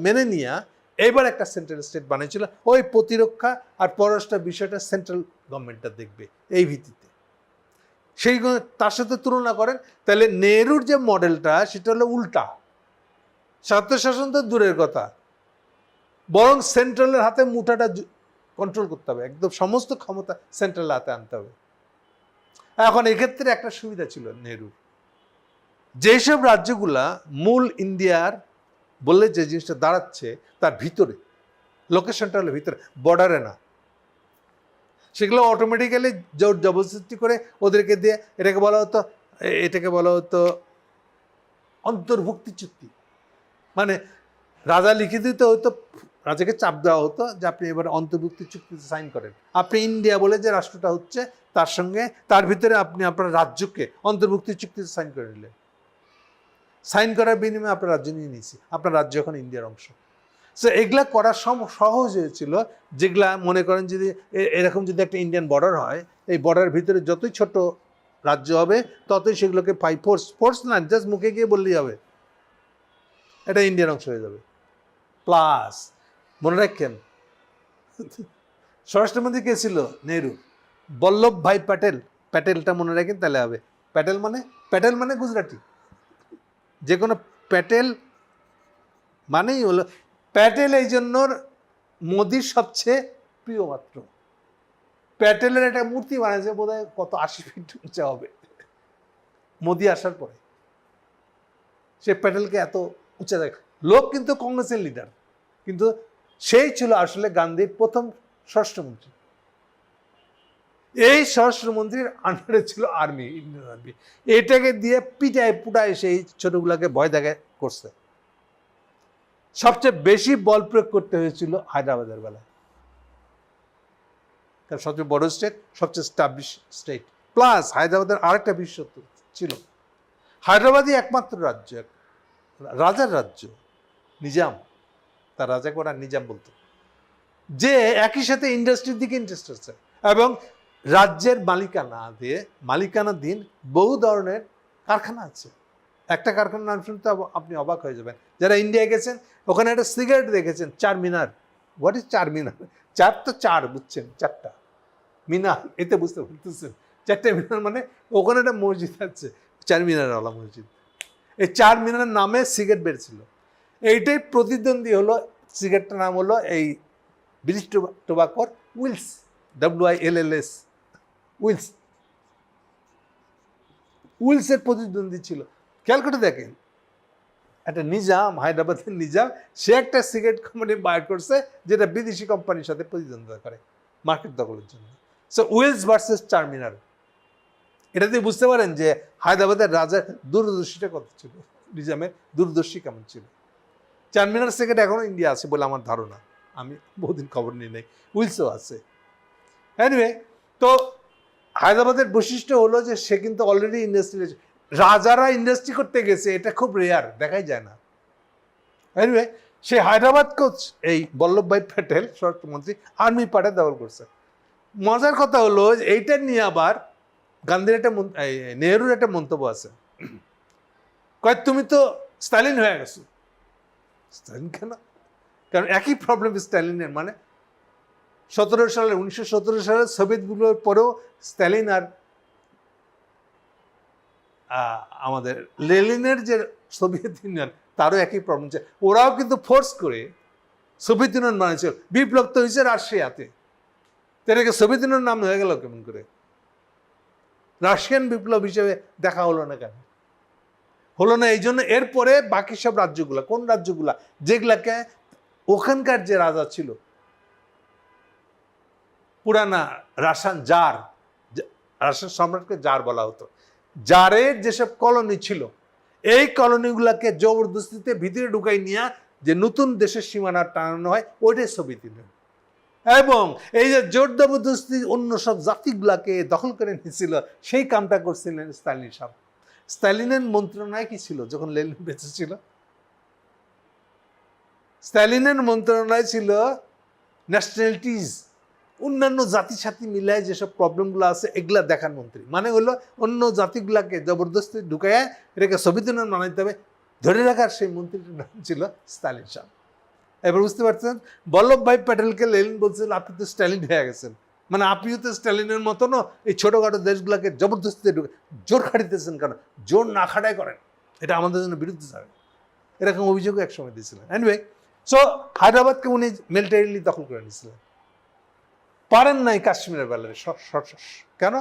মেনে নিয়ে এবার একটা সেন্ট্রাল স্টেট বানিয়েছিল। ওই প্রতিরক্ষা আর পররাষ্ট্র বিষয়টা সেন্ট্রাল গভর্নমেন্টটা দেখবে এই ভিত্তিতে। সেই তার সাথে তুলনা করেন, তাহলে নেহরুর যে মডেলটা সেটা হলো উল্টা। স্বায়ত্তশাসন তো দূরের কথা, বরং সেন্ট্রালের হাতে মুঠাটা কন্ট্রোল করতে হবে, একদম সমস্ত ক্ষমতা সেন্ট্রালের হাতে আনতে হবে। এখন এক্ষেত্রে একটা সুবিধা ছিল নেহরুর, যেসব রাজ্যগুলা মূল ইন্ডিয়ার বললে যে জিনিসটা দাঁড়াচ্ছে তার ভিতরে, লোকেশনটা হলো ভিতরে, বর্ডারে না, সেগুলো অটোমেটিক্যালি জোর জবরদস্তি করে ওদেরকে দিয়ে এটাকে বলা হতো অন্তর্ভুক্তি চুক্তি। মানে রাজা লিখে দিতে হতো, রাজাকে চাপ দেওয়া হতো যে আপনি এবার অন্তর্ভুক্তি চুক্তিতে সাইন করেন। আপনি ইন্ডিয়া বলে যে রাষ্ট্রটা হচ্ছে তার সঙ্গে, তার ভিতরে আপনি আপনার রাজ্যকে অন্তর্ভুক্তি চুক্তিতে সাইন করে নিলেন। সাইন করার বিনিময়ে আপনার রাজ্য নিয়ে নিয়েছি, আপনার রাজ্য এখন ইন্ডিয়ার অংশ। সো এগুলা করা সহজ হয়েছিল, যেগুলা মনে করেন যদি এরকম যদি একটা ইন্ডিয়ান বর্ডার হয়, এই বর্ডারের ভিতরে যতই ছোট রাজ্য হবে ততই সেগুলোকে ফোর্স না, জাস্ট মুখে গিয়ে বললেই হবে এটা ইন্ডিয়ান অংশ হয়ে যাবে। প্লাস মনে রাখেন, স্বরাষ্ট্রমন্ত্রী কে ছিল? নেহরু। বল্লভ ভাই প্যাটেল, প্যাটেলটা মনে রাখেন তাহলে হবে। প্যাটেল মানে গুজরাটি, যে কোনো প্যাটেল মানেই হলো প্যাটেল। এই জন্য মোদির সবচেয়ে প্রিয় পাত্র। প্যাটেলের একটা মূর্তি বানাইছে, বোধ হয় কত 80 ফিট উঁচা হবে মোদি আসার পরে। সে প্যাটেলকে এত উঁচা দেখা লোক, কিন্তু কংগ্রেসের লিডার, কিন্তু সেই ছিল আসলে গান্ধীর প্রথম স্বরাষ্ট্রমন্ত্রী। এই স্বরাষ্ট্রমন্ত্রীর আন্ডারে ছিল আর্মি, ইন্ডিয়ান আর্মি। এটাকে দিয়ে পিটায় পুটায় সেই ছোটগুলাকে ভয় দেখায় করছে। সবচেয়ে বেশি বল প্রয়োগ করতে হয়েছিল হায়দ্রাবাদের বেলায়, কারণ সবচেয়ে বড় স্টেট, সবচেয়ে স্টাবলিশ স্টেট। প্লাস হায়দ্রাবাদের আরেকটা বিশেষত্ব ছিল, হায়দ্রাবাদই একমাত্র রাজ্য, রাজার রাজ্য, নিজাম, তার রাজাকে ওরা নিজাম বলতো, যে একই সাথে ইন্ডাস্ট্রির দিকে ইন্টারেস্ট আছে এবং রাজ্যের মালিকানাধীন বহু ধরনের কারখানা আছে। একটা কারখানার নাম শুনতে আপনি অবাক হয়ে যাবেন, যারা ইন্ডিয়া গেছেন ওখানে একটা সিগারেট দেখেছেন, 4 মিনার। হোয়াট ইজ 4 মিনার? 4 তো 4 বুঝছেন, 4টা মিনার, এতে বুঝতে পারতেছেন 4টে মিনার মানে ওখানে একটা মসজিদ আছে, 4 মিনারওয়ালা মসজিদ। এই 4 মিনারের নামে সিগারেট বেরছিল। এইটাই প্রতিদ্বন্দ্বী হলো, সিগারেটটার নাম হলো এই ব্রিটিশ টোবাকোর উইলস, WILLS, উইলসের প্রতিদ্বন্দ্বী ছিল। খেয়াল করে দেখেন, একটা নিজাম, হায়দ্রাবাদের নিজাম, সে একটা সিগারেট কোম্পানি বাইর করছে যেটা বিদেশি কোম্পানির সাথে প্রতিদ্বন্দ্বিতা করে মার্কেট দখলের জন্য। সো উইলস ভার্সেস 4 মিনার, এটা দিয়ে বুঝতে পারেন যে হায়দ্রাবাদের রাজার দূরদর্শিতা কত ছিল, নিজামের দূরদর্শী কেমন ছিল। 4 মিনার সিগারেট এখনো ইন্ডিয়া আছে বলে আমার ধারণা, আমি বহুদিন খবর নিয়ে নেই, উইলসও আছে। এনিওয়ে, তো হায়দ্রাবাদের বৈশিষ্ট্য হলো যে সে কিন্তু অলরেডি ইন্ডাস্ট্রি, রাজারা ইন্ডাস্ট্রি করতে গেছে, এটা খুব রেয়ার, দেখাই যায় না। এনিওয়ে, সে হায়দ্রাবাদকে এই বল্লভভাই প্যাটেল স্বরাষ্ট্রমন্ত্রী আর্মি পাঠায় দখল করছে। মজার কথা হলো এইটা নিয়ে আবার গান্ধীর একটা নেহরুর একটা মন্তব্য আছে, কয় তুমি তো স্টালিন হয়ে গেছো। স্টালিন কেন? কারণ একই প্রবলেম স্টালিনের, মানে 1917 সালে সোভিয়েত বিপ্লবের পরেও স্টালিন আর আমাদের লেনিনের যে সোভিয়েত ইউনিয়ন, তারও একই প্রবলেম। ওরাও কিন্তু ফোর্স করে সোভিয়েত ইউনিয়ন বানিয়েছিল, বিপ্লব তো হয়েছে রাশিয়াতে, এটাকে সোভিয়েত ইউনিয়ন নাম হয়ে গেল কেমন করে? রাশিয়ান বিপ্লব হিসেবে দেখা হলো না কেন? হলো না এই জন্য এরপরে বাকি সব রাজ্যগুলা, কোন রাজ্যগুলা যেগুলাকে ওখানকার যে রাজা ছিল, পুরানা রাশিয়ান জার, রাশিয়ান সম্রাটকে জার বলা হতো, জারের যেসব কলোনি ছিল, এই কলোনিগুলাকে জবরদস্তিতে ভিতরে ঢুকাই নিয়ে যে নতুন দেশের সীমানা টানানো হয়, ওইটাই সোভিয়েত ইউনিয়ন। এবং এই যে জোর জবরদস্তি অন্য সব জাতিগুলাকে দখল করে নিয়েছিল, সেই কামটা করছিলেন স্টালিন সাহেব। স্টালিনের মন্ত্রণালয় কি ছিল যখন লেনিন বেঁচে ছিল? স্টালিনের মন্ত্রণালয় ছিল ন্যাশনালিটিস, অন্যান্য জাতির সাথে মিলায় যেসব প্রবলেমগুলো আছে এগুলা দেখার মন্ত্রী। মানে হলো অন্য জাতিগুলাকে জবরদস্তি ঢুকায় এটাকে সোভিয়েত ইউনিয়ন বানাইতে হবে, ধরে রাখার সেই মন্ত্রীটার নাম ছিল স্টালিন সাহেব। এবার বুঝতে পারছেন, বল্লভভাই প্যাটেলকে লেনিন বলছিল আপনি তো স্টালিন হয়ে গেছেন, মানে আপনিও তো স্টালিনের মতনও এই ছোটোখাটো দেশগুলোকে জবরদস্তিতে ঢুকে জোর খাটিতেছেন, কারণ জোর না খাটাই করেন, এটা আমাদের জন্য বিরুদ্ধে যাবে, এরকম অভিযোগও একসময় দিয়েছিলেন। এনিওয়ে, সো হায়দ্রাবাদকে উনি মিলিটারিলি দখল করে নিয়েছিলেন। পারেন নাই কাশ্মীরের বেলায়, কেন?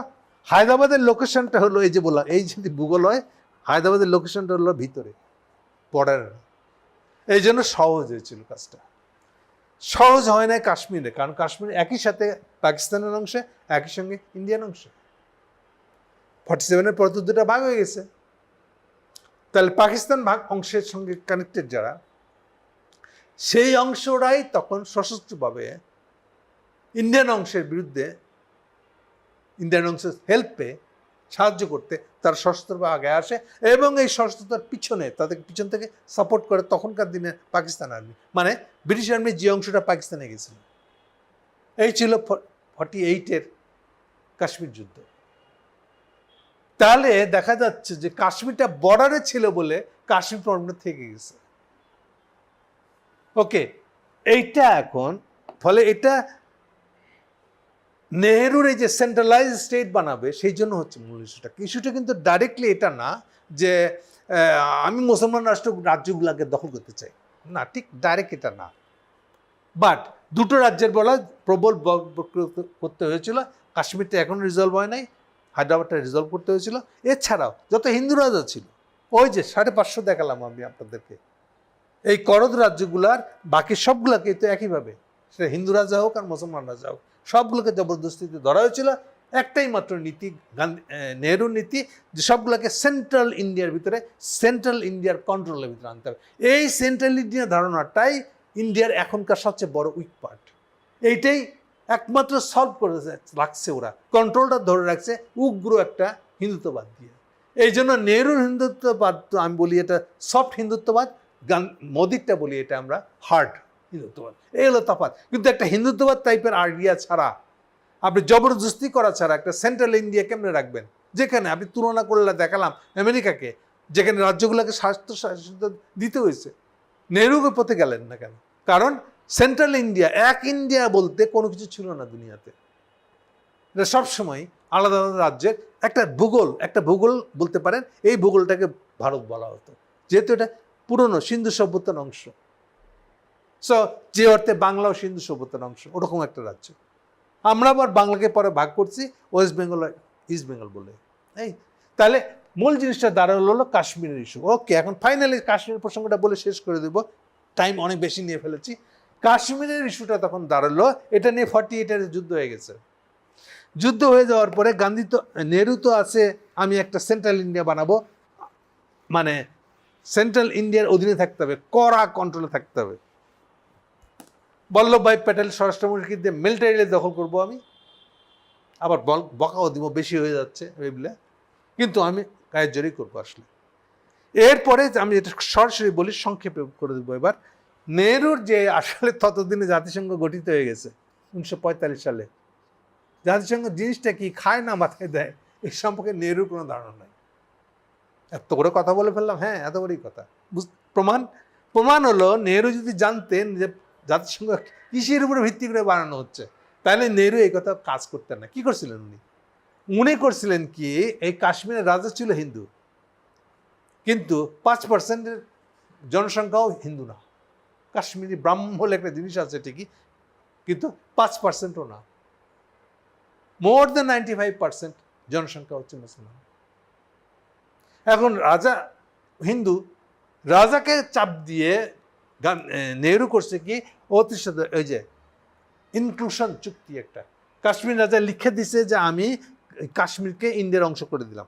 হায়দ্রাবাদের লোকেশনটা হলো এই যে বললাম, এই যদি ভূগোল হয়, হায়দ্রাবাদের লোকেশনটা হলো ভিতরে, বর্ডারে, এই জন্য সহজ হয়েছিল কাজটা। সহজ হয় না কাশ্মীরে, কারণ কাশ্মীর একই সাথে পাকিস্তানের অংশে, একই সঙ্গে ইন্ডিয়ান অংশে। 47-এর পর তো দুটা ভাগ হয়ে গেছে, তাহলে পাকিস্তান ভাগ অংশের সঙ্গে কানেক্টেড যারা, সেই অংশরাই তখন সশস্ত্রভাবে ইন্ডিয়ান অংশের বিরুদ্ধে, ইন্ডিয়ান অংশের হেল্পে সাহায্য করতে তার সশস্ত্রভাবে আগে আসে, এবং এই সশস্ত্রতার পিছনে তাদেরকে পিছন থেকে সাপোর্ট করে তখনকার দিনে পাকিস্তান আর্মি, মানে ব্রিটিশ আর্মি যে অংশটা পাকিস্তানে গেছিল। এই ছিল 48-এর কাশ্মীর যুদ্ধ। তাহলে দেখা যাচ্ছে যে কাশ্মীরটা বর্ডারে ছিল বলে কাশ্মীর প্রবলেম থেকে গেছে। ওকে, এইটা এখন ফলে এটা নেহরুর এই যে সেন্ট্রালাইজ স্টেট বানাবে সেই জন্য হচ্ছে মূল ইস্যুটা। ইস্যুটা কিন্তু ডাইরেক্টলি এটা না যে আমি মুসলমান রাজ্যগুলোকে দখল করতে চাই, না, ঠিক ডাইরেক্ট এটা না। বাট দুটো রাজ্যের বলা প্রবল করতে হয়েছিল। কাশ্মীরটা এখন রিজলভ হয় নাই, হায়দ্রাবাদটা রিজলভ করতে হয়েছিল। এছাড়াও যত হিন্দু রাজা ছিল, ওই যে 550 দেখালাম আমি আপনাদেরকে, এই করদ রাজ্যগুলার বাকি সবগুলোকে তো একইভাবে, সেটা হিন্দু রাজা হোক আর মুসলমান রাজা হোক, সবগুলোকে জবরদস্তিতে ধরা হয়েছিল। একটাই মাত্র নীতি, নেহরুর নীতি, যে সবগুলোকে সেন্ট্রাল ইন্ডিয়ার ভিতরে, সেন্ট্রাল ইন্ডিয়ার কন্ট্রোলের ভিতরে আনতে হবে। এই সেন্ট্রাল ইন্ডিয়া ধারণাটাই ইন্ডিয়ার এখনকার সবচেয়ে বড় উইক পার্ট। এইটাই একমাত্র সলভ করে রাখছে ওরা, কন্ট্রোলটা ধরে রাখছে উগ্র একটা হিন্দুত্ববাদ দিয়ে। এই জন্য নেহরুর হিন্দুত্ববাদ তো আমি বলি এটা সফট হিন্দুত্ববাদ, মোদিরটা বলি এটা আমরা হার্ড হিন্দুত্ববাদ। এই হলো তফাৎ। কিন্তু একটা হিন্দুত্ববাদ টাইপের আইডিয়া ছাড়া, আপনি জবরদস্তি করা ছাড়া একটা সেন্ট্রাল ইন্ডিয়া কেমনে রাখবেন, যেখানে আপনি তুলনা করলে দেখালাম আমেরিকাকে, যেখানে রাজ্যগুলোকে স্বায়ত্তশাসিত দিতে হয়েছে। নেহরুকে পথে গেলেন না কেন? কারণ সেন্ট্রাল ইন্ডিয়া, এক ইন্ডিয়া বলতে কোনো কিছু ছিল না দুনিয়াতে। এটা সবসময় আলাদা আলাদা রাজ্যের একটা ভূগোল বলতে পারেন। এই ভূগোলটাকে ভারত বলা হতো, যেহেতু এটা পুরনো সিন্ধু সভ্যতার অংশ। সো যে অর্থে বাংলাও সিন্ধু সভ্যতার অংশ, ওরকম একটা রাজ্য। আমরা আবার বাংলাকে পরে ভাগ করছি ওয়েস্ট বেঙ্গল আর ইস্ট বেঙ্গল বলে। এই তাহলে মূল জিনিসটা দাঁড়ালো হলো কাশ্মীরের ইস্যু। ওকে, এখন ফাইনালি কাশ্মীরের প্রসঙ্গটা বলে শেষ করে দেব, টাইম অনেক বেশি নিয়ে ফেলেছি। কাশ্মীরের ইস্যুটা তখন দাঁড়ালো, এটা নিয়ে 48-এর যুদ্ধ হয়ে গেছে। যুদ্ধ হয়ে যাওয়ার পরে গান্ধী তো, নেহরু তো আছে আমি একটা সেন্ট্রাল ইন্ডিয়া বানাবো, মানে সেন্ট্রাল ইন্ডিয়ার অধীনে থাকতে হবে, কড়া কন্ট্রোলে থাকতে হবে। বল্লভভাই প্যাটেল স্বরাষ্ট্রমন্ত্রী দিয়ে মিলিটারিলি দখল করবো আমি, আবার বকাও দিব বেশি হয়ে যাচ্ছে এগুলা, কিন্তু আমি গায়ের জোরেই করবো আসলে। এরপরে আমি এটা সরাসরি বলি, সংক্ষেপে করে দেবো এবার। নেহরুর যে আসলে ততদিনে জাতিসংঘ গঠিত হয়ে গেছে 1945 সালে, জাতিসংঘ জিনিসটা কি, খায় না মাথায় দেয়, এই সম্পর্কে নেহরুর কোনো ধারণা নাই। এত করে কথা বলে ফেললাম, হ্যাঁ এত বড়ই কথা। প্রমাণ হলো নেহরু যদি জানতেন যে জাতিসংঘ কিসের উপরে ভিত্তি করে বানানো হচ্ছে, তাহলে নেহরু এই কথা কাজ করতেন না। কি করছিলেন উনি করছিলেন কি, এই কাশ্মীরের রাজা ছিল হিন্দু, কিন্তু 5%-এর জনসংখ্যাও হিন্দু না। কাশ্মীরি ব্রাহ্মণ বলে একটা জিনিস আছে ঠিকই, কিন্তু 5%ও না। মোর দেন 95% জনসংখ্যা হচ্ছে মুসলমান। এখন রাজা হিন্দু, রাজাকে চাপ দিয়ে নেহরু করছে কি অতির সাথে ওই যে ইনক্লুশন চুক্তি একটা, কাশ্মীর রাজা লিখে দিছে যে আমি কাশ্মীরকে ইন্ডিয়ার অংশ করে দিলাম।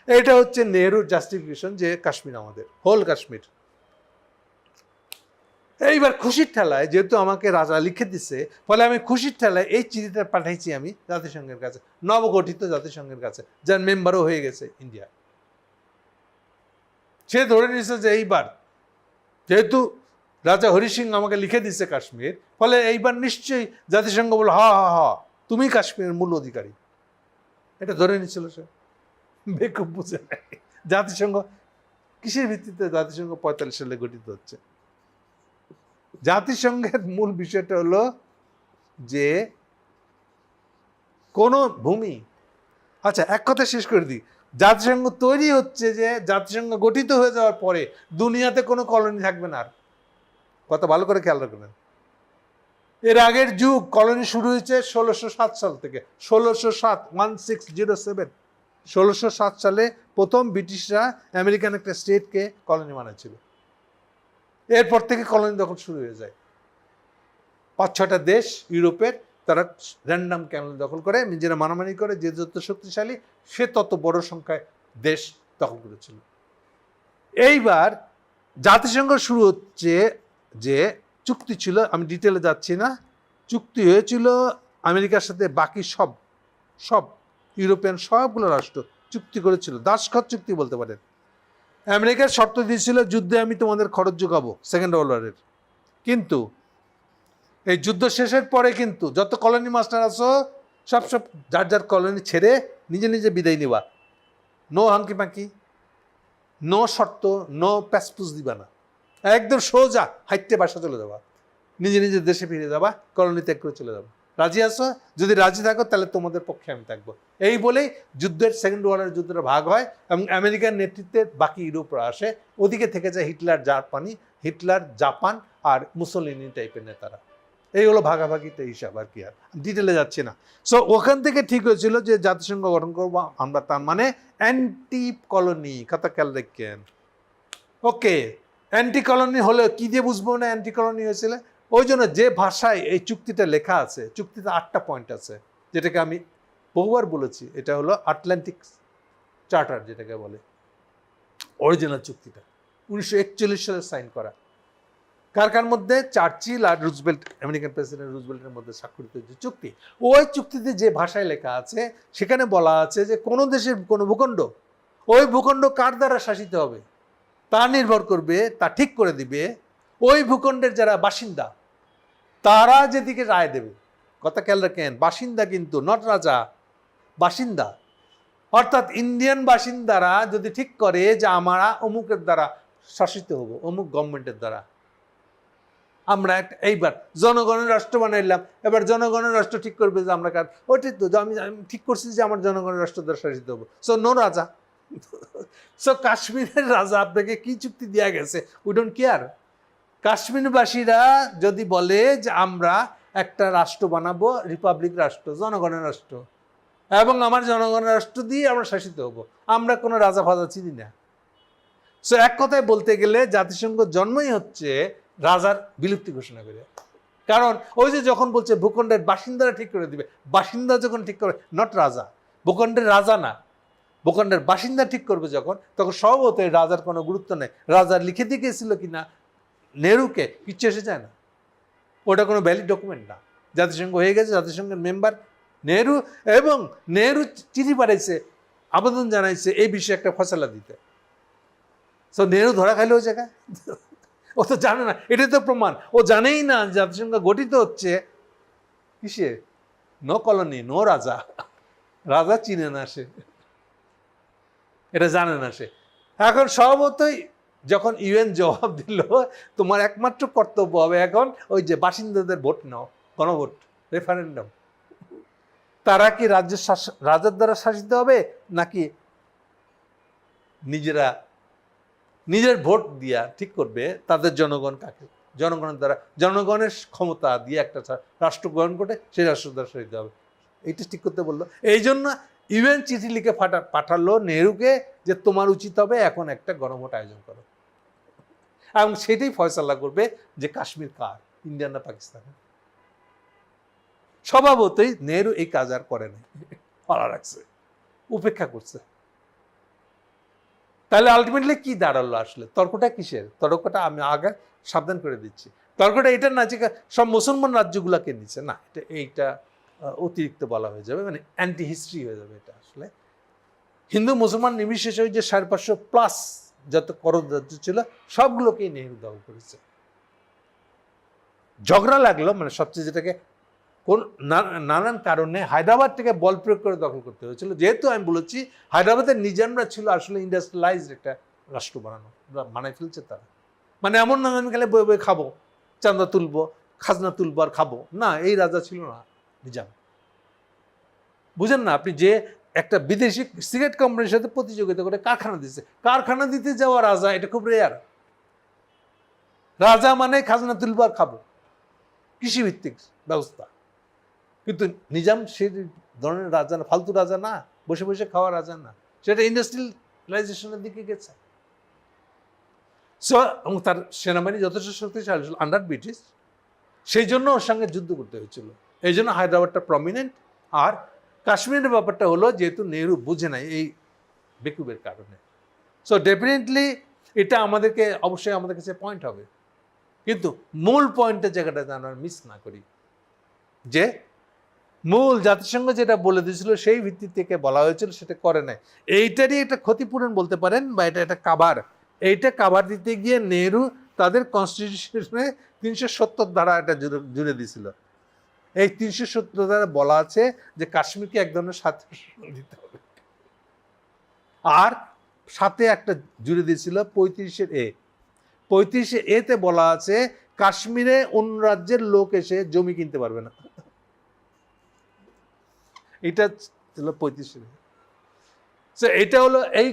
এটা হচ্ছে নেহরুর জাস্টিফিকেশন যে কাশ্মীর আমাদের, হোল কাশ্মীর। এইবার খুশির ঠেলায় যেহেতু আমাকে রাজা লিখে দিছে, ফলে আমি খুশির ঠেলায় এই চিঠিটা পাঠাইছি আমি জাতিসংঘের কাছে, নবগঠিত জাতিসংঘের কাছে, যার মেম্বারও হয়ে গেছে ইন্ডিয়া। সে ধরে নিয়েছে যে এইবার যেহেতু রাজা হরি সিং আমাকে লিখে দিচ্ছে কাশ্মীর, ফলে এইবার নিশ্চয়ই জাতিসংঘ বলল হা হা হা তুমি কাশ্মীরের মূল অধিকারী। এটা ধরে নিচ্ছিল সে, বেকুব বুঝে নেয়। জাতিসংঘ কিসের ভিত্তিতে জাতিসংঘ 45 সালে গঠিত হচ্ছে? জাতিসংঘের মূল বিষয়টা হলো যে কোন ভূমি, আচ্ছা এক কথা শেষ করে দিই, জাতিসংঘ তৈরি হচ্ছে যে জাতিসংঘ গঠিত হয়ে যাওয়ার পরে দুনিয়াতে কোনো কলোনি থাকবে না আর। কথা ভালো করে খেয়াল রাখবেন। এর আগের যুগ কলোনি শুরু হয়েছে 1607 সাল থেকে। 1607 1607 সালে প্রথম ব্রিটিশরা আমেরিকান একটা স্টেটকে কলোনি বানাচ্ছিল। এরপর থেকে কলোনি দখল শুরু হয়ে যায়। 5-6টা দেশ ইউরোপের, তারা র্যান্ডাম ক্যানেল দখল করে, নিজেরা মানামানি করে, যে যত শক্তিশালী সে তত বড় সংখ্যায় দেশ দখল করেছিল। এইবার জাতিসংঘ শুরু হচ্ছে যে চুক্তি ছিল, আমি ডিটেলে যাচ্ছি না, চুক্তি হয়েছিল আমেরিকার সাথে, বাকি সব ইউরোপিয়ান সবগুলো রাষ্ট্র চুক্তি করেছিল, দাসখত চুক্তি বলতে পারেন। আমেরিকার শর্ত দিয়েছিল যুদ্ধে আমি তোমাদের খরচ যোগাবো সেকেন্ড ওয়ার্ল্ড ওয়ারের, কিন্তু এই যুদ্ধ শেষের পরে কিন্তু যত কলোনি মাস্টার আছো সব যার যার কলোনি ছেড়ে নিজে নিজে বিদায় নিবা, নো হাঙ্কি পাঙ্কি, নো শর্ত, নো প্যাসপুস দিবা না, একদম সোজা হাইটে বাসা চলে যাবা, নিজে নিজের দেশে ফিরে যাবা, কলোনি ত্যাগ করে চলে যাবা। রাজি আছো? যদি রাজি থাকো তাহলে তোমাদের পক্ষে আমি থাকবো। এই বলেই যুদ্ধের সেকেন্ড ওয়ার্ল্ড যুদ্ধটা ভাগ হয় এবং আমেরিকার নেতৃত্বে বাকি ইউরোপরা আসে। ওদিকে থেকে যায় হিটলার, জাপান আর মুসোলিনি টাইপের নেতারা। এই হলো ভাগাভাগিতে হিসাব, আর কি, আর ডিটেলে যাচ্ছি না। সো ওখান থেকে ঠিক হয়েছিল যে জাতিসংঘ গঠন করবো আমরা, তার মানে অ্যান্টি কলোনি, কথা খেয়াল রাখেন। ওকে, অ্যান্টি কলোনি হলে কি দিয়ে বুঝবো না অ্যান্টি কলোনি হয়েছিল? ওই জন্য যে ভাষায় এই চুক্তিটা লেখা আছে, চুক্তিতে 8টা পয়েন্ট আছে, যেটাকে আমি বহুবার বলেছি, এটা হলো আটলান্টিক চার্টার যেটাকে বলে, অরিজিনাল চুক্তিটা 1941 সালে সাইন করা। কার মধ্যে? চার্চিল আর রুজভেল্ট, আমেরিকান প্রেসিডেন্ট রুজভেল্টের মধ্যে স্বাক্ষরিত যে চুক্তি। ওই চুক্তিতে যে ভাষায় লেখা আছে সেখানে বলা আছে যে কোনো দেশের কোনো ভূখণ্ড, ওই ভূখণ্ড কার দ্বারা শাসিত হবে তা নির্ভর করবে, তা ঠিক করে দিবে ওই ভূখণ্ডের যারা বাসিন্দা, তারা যেদিকে রায় দেবে। কথা খেয়াল রাখেন, বাসিন্দা কিন্তু নট রাজা, বাসিন্দা। অর্থাৎ ইন্ডিয়ান বাসিন্দারা যদি ঠিক করে যে আমরা অমুকের দ্বারা শাসিত হব, অমুক গভর্নমেন্টের দ্বারা, আমরা এইবার জনগণের রাষ্ট্র বানাইলাম, এবার জনগণের রাষ্ট্র ঠিক করবে যে আমরা ওইটাই তো আমি ঠিক করছি যে আমার জনগণের রাষ্ট্র দ্বারা শাসিত হবো। সো নো রাজা। সো কাশ্মীরের রাজা আপনাকে কি চুক্তি দেওয়া গেছে, উই ডোন্ট কেয়ার। কাশ্মীরবাসীরা যদি বলে যে আমরা একটা রাষ্ট্র বানাবো, রিপাবলিক রাষ্ট্র, জনগণের রাষ্ট্র, এবং আমার জনগণের রাষ্ট্র দিয়ে আমরা শাসিত হব, আমরা কোনো রাজা ফাজা চিনি না। সো এক কথায় বলতে গেলে জাতিসংঘ জন্মই হচ্ছে রাজার বিলুপ্তি ঘোষণা করে। কারণ ওই যে যখন বলছে ভূখণ্ডের বাসিন্দারা ঠিক করে দিবে, বাসিন্দা যখন ঠিক করে, নট রাজা, ভূখণ্ডের রাজা না, ভূখণ্ডের বাসিন্দা ঠিক করবে যখন, তখন স্বভাবত রাজার কোনো গুরুত্ব নেই। রাজার লিখে দিয়ে গেছিল কিনা নেহরুকে, কিচ্ছু এসে যায় না, ওটা কোনো ভ্যালিড ডকুমেন্ট না। জাতিসংঘ হয়ে গেছে, জাতিসংঘের মেম্বার নেহরু, এবং নেহরু চিঠি পাঠাইছে, আবেদন জানাইছে এই বিষয়ে একটা ফয়সালা দিতে। সো নেহরু ধরা খাইলো ওই জায়গায়, ও তো জানে না, এটাই তো প্রমাণ, ও জানেই না জাতিসংঘ গঠিত হচ্ছে কিসে, নো কলোনি, নো রাজা, রাজা চিনে না সে, এটা জানে না সে। এখন স্বভাবতই যখন ইউএন জবাব দিল, তোমার একমাত্র কর্তব্য হবে এখন ওই যে বাসিন্দাদের ভোট নাও, গণভোট, রেফারেন্ডাম, তারা কি রাজার দ্বারা শাসিত হবে নাকি নিজের ভোট দিয়া ঠিক করবে তাদের জনগণ কাকে, জনগণের দ্বারা, জনগণের ক্ষমতা দিয়ে একটা রাষ্ট্র গ্রহণ করে সেই রাষ্ট্র দ্বারা শাসিত হবে। এইটা ঠিক করতে বললো। এই জন্য ইউএন চিঠি লিখে পাঠালো নেহরুকে যে তোমার উচিত হবে এখন একটা গণভোট আয়োজন করো, এবং সেটাই ফয়সালা করবে যে কাশ্মীর কার, ইন্ডিয়ান না পাকিস্তানের। স্বভাবতই নেহরু এই কাজ আর করে নাই, পালা রাখছে, উপেক্ষা করছে। তাহলে আলটিমেটলি কি দাঁড়ালো আসলে? তর্কটা কিসের? তর্কটা আমি আগে সাবধান করে দিচ্ছি, তর্কটা এটা না যে সব মুসলমান রাজ্যগুলোকে নিচ্ছে, না, এইটা অতিরিক্ত বলা হয়ে যাবে, মানে অ্যান্টি হিস্ট্রি হয়ে যাবে। এটা আসলে হিন্দু মুসলমান নির্বিশেষে যে 550+ যত করদ রাজ্য ছিল সবগুলোকেই নেহরু দখল করেছে। ঝগড়া লাগলো, মানে সবচেয়ে যেটাকে কোন নানান কারণে হায়দ্রাবাদটাকে বল প্রয়োগ করে দখল করতে হয়েছিল, যেহেতু আমি বলেছি হায়দ্রাবাদের নিজামরা ছিল আসলে ইন্ডাস্ট্রিয়ালাইজড একটা রাষ্ট্র বানাই ফেলছে তারা। মানে এমন না আমি খালি বই বই খাবো, চাঁদা তুলবো, খাজনা তুলবো আর খাবো, না, এই রাজা ছিল না নিজাম। বুঝেন না আপনি, যে একটা বিদেশি সিগারেট কোম্পানির সাথে প্রতিযোগিতা করে কারখানা দিতে যাওয়া রাজা, এটা খুব রেয়ার। রাজা মানে খাজনা তুলবো আর খাবো, কৃষিভিত্তিক ব্যবস্থা। কিন্তু নিজাম সেই ধরনের রাজা না, ফালতু রাজা না, বসে বসে খাওয়া রাজা না, সেটা ইন্ডাস্ট্রিয়ালাইজেশনের দিকে গেছে। এবং তার সেনাবাহিনী যথেষ্ট শক্তিশালী ছিল আন্ডার ব্রিটিশ, সেই জন্য ওর সঙ্গে যুদ্ধ করতে হয়েছিল। এই জন্য হায়দ্রাবাদটা প্রমিনেন্ট। আর কাশ্মীরের ব্যাপারটা হলো যেহেতু নেহরু বুঝে নাই এই বেকুবের কারণে, সো ডেফিনেটলি এটা অবশ্যই আমাদের কাছে পয়েন্ট হবে, কিন্তু মূল পয়েন্টের জায়গাটা যেন মিস না করি, যে মূল জাতিসংঘ যেটা বলে দিয়েছিল সেই ভিত্তি থেকে বলা হয়েছিল সেটা করে নাই। এইটারই একটা ক্ষতিপূরণ বলতে পারেন, বা এটা একটা এইটা কাভার দিতে গিয়ে নেহরু তাদের কনস্টিটিউশনে 370 ধারা এটা জুড়ে দিয়েছিল। এই 370 ধারা বলা আছে যে কাশ্মীরকে এক ধরনের স্বায়ত্তশাসন দিতে হবে, আর সাথে একটা জুড়ে দিয়েছিল 35A-তে বলা আছে কাশ্মীরে অন্য রাজ্যের লোক এসে জমি কিনতে পারবে না। এটা ছিল 35A। এটা হলো এই,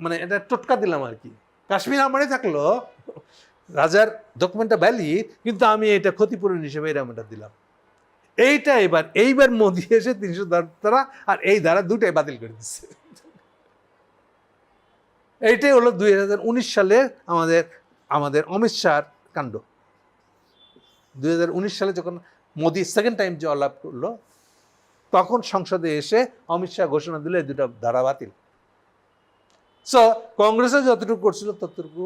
মানে এটা টোটকা দিলাম আর কি। কাশ্মীর আমারই থাকলো, রাজার ডকুমেন্টটা ভ্যালিড, কিন্তু আমি এটা ক্ষতিপূরণ হিসেবে এরকম এটা দিলাম। এইবার মোদি এসে 300 ধারা আর এই ধারা দুটাই বাতিল করে দিচ্ছে। এইটাই হলো 2019 সালের আমাদের অমিত শাহর কাণ্ড। 2019 সালে যখন মোদি সেকেন্ড টাইম যে আলাপ করলো, তখন সংসদে এসে অমিত শাহ ঘোষণা দিল এই দুটা ধারা বাতিল। সো কংগ্রেসে যতটুকু করছিল ততটুকু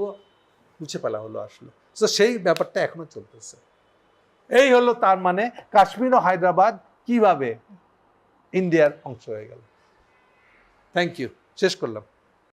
মুছে ফেলা হলো আসলে। সো সেই ব্যাপারটা এখনো চলতেছে। এই হলো তার মানে কাশ্মীর ও হায়দ্রাবাদ কিভাবে ইন্ডিয়ার অংশ হয়ে গেল। থ্যাংক ইউ, শেষ করলাম।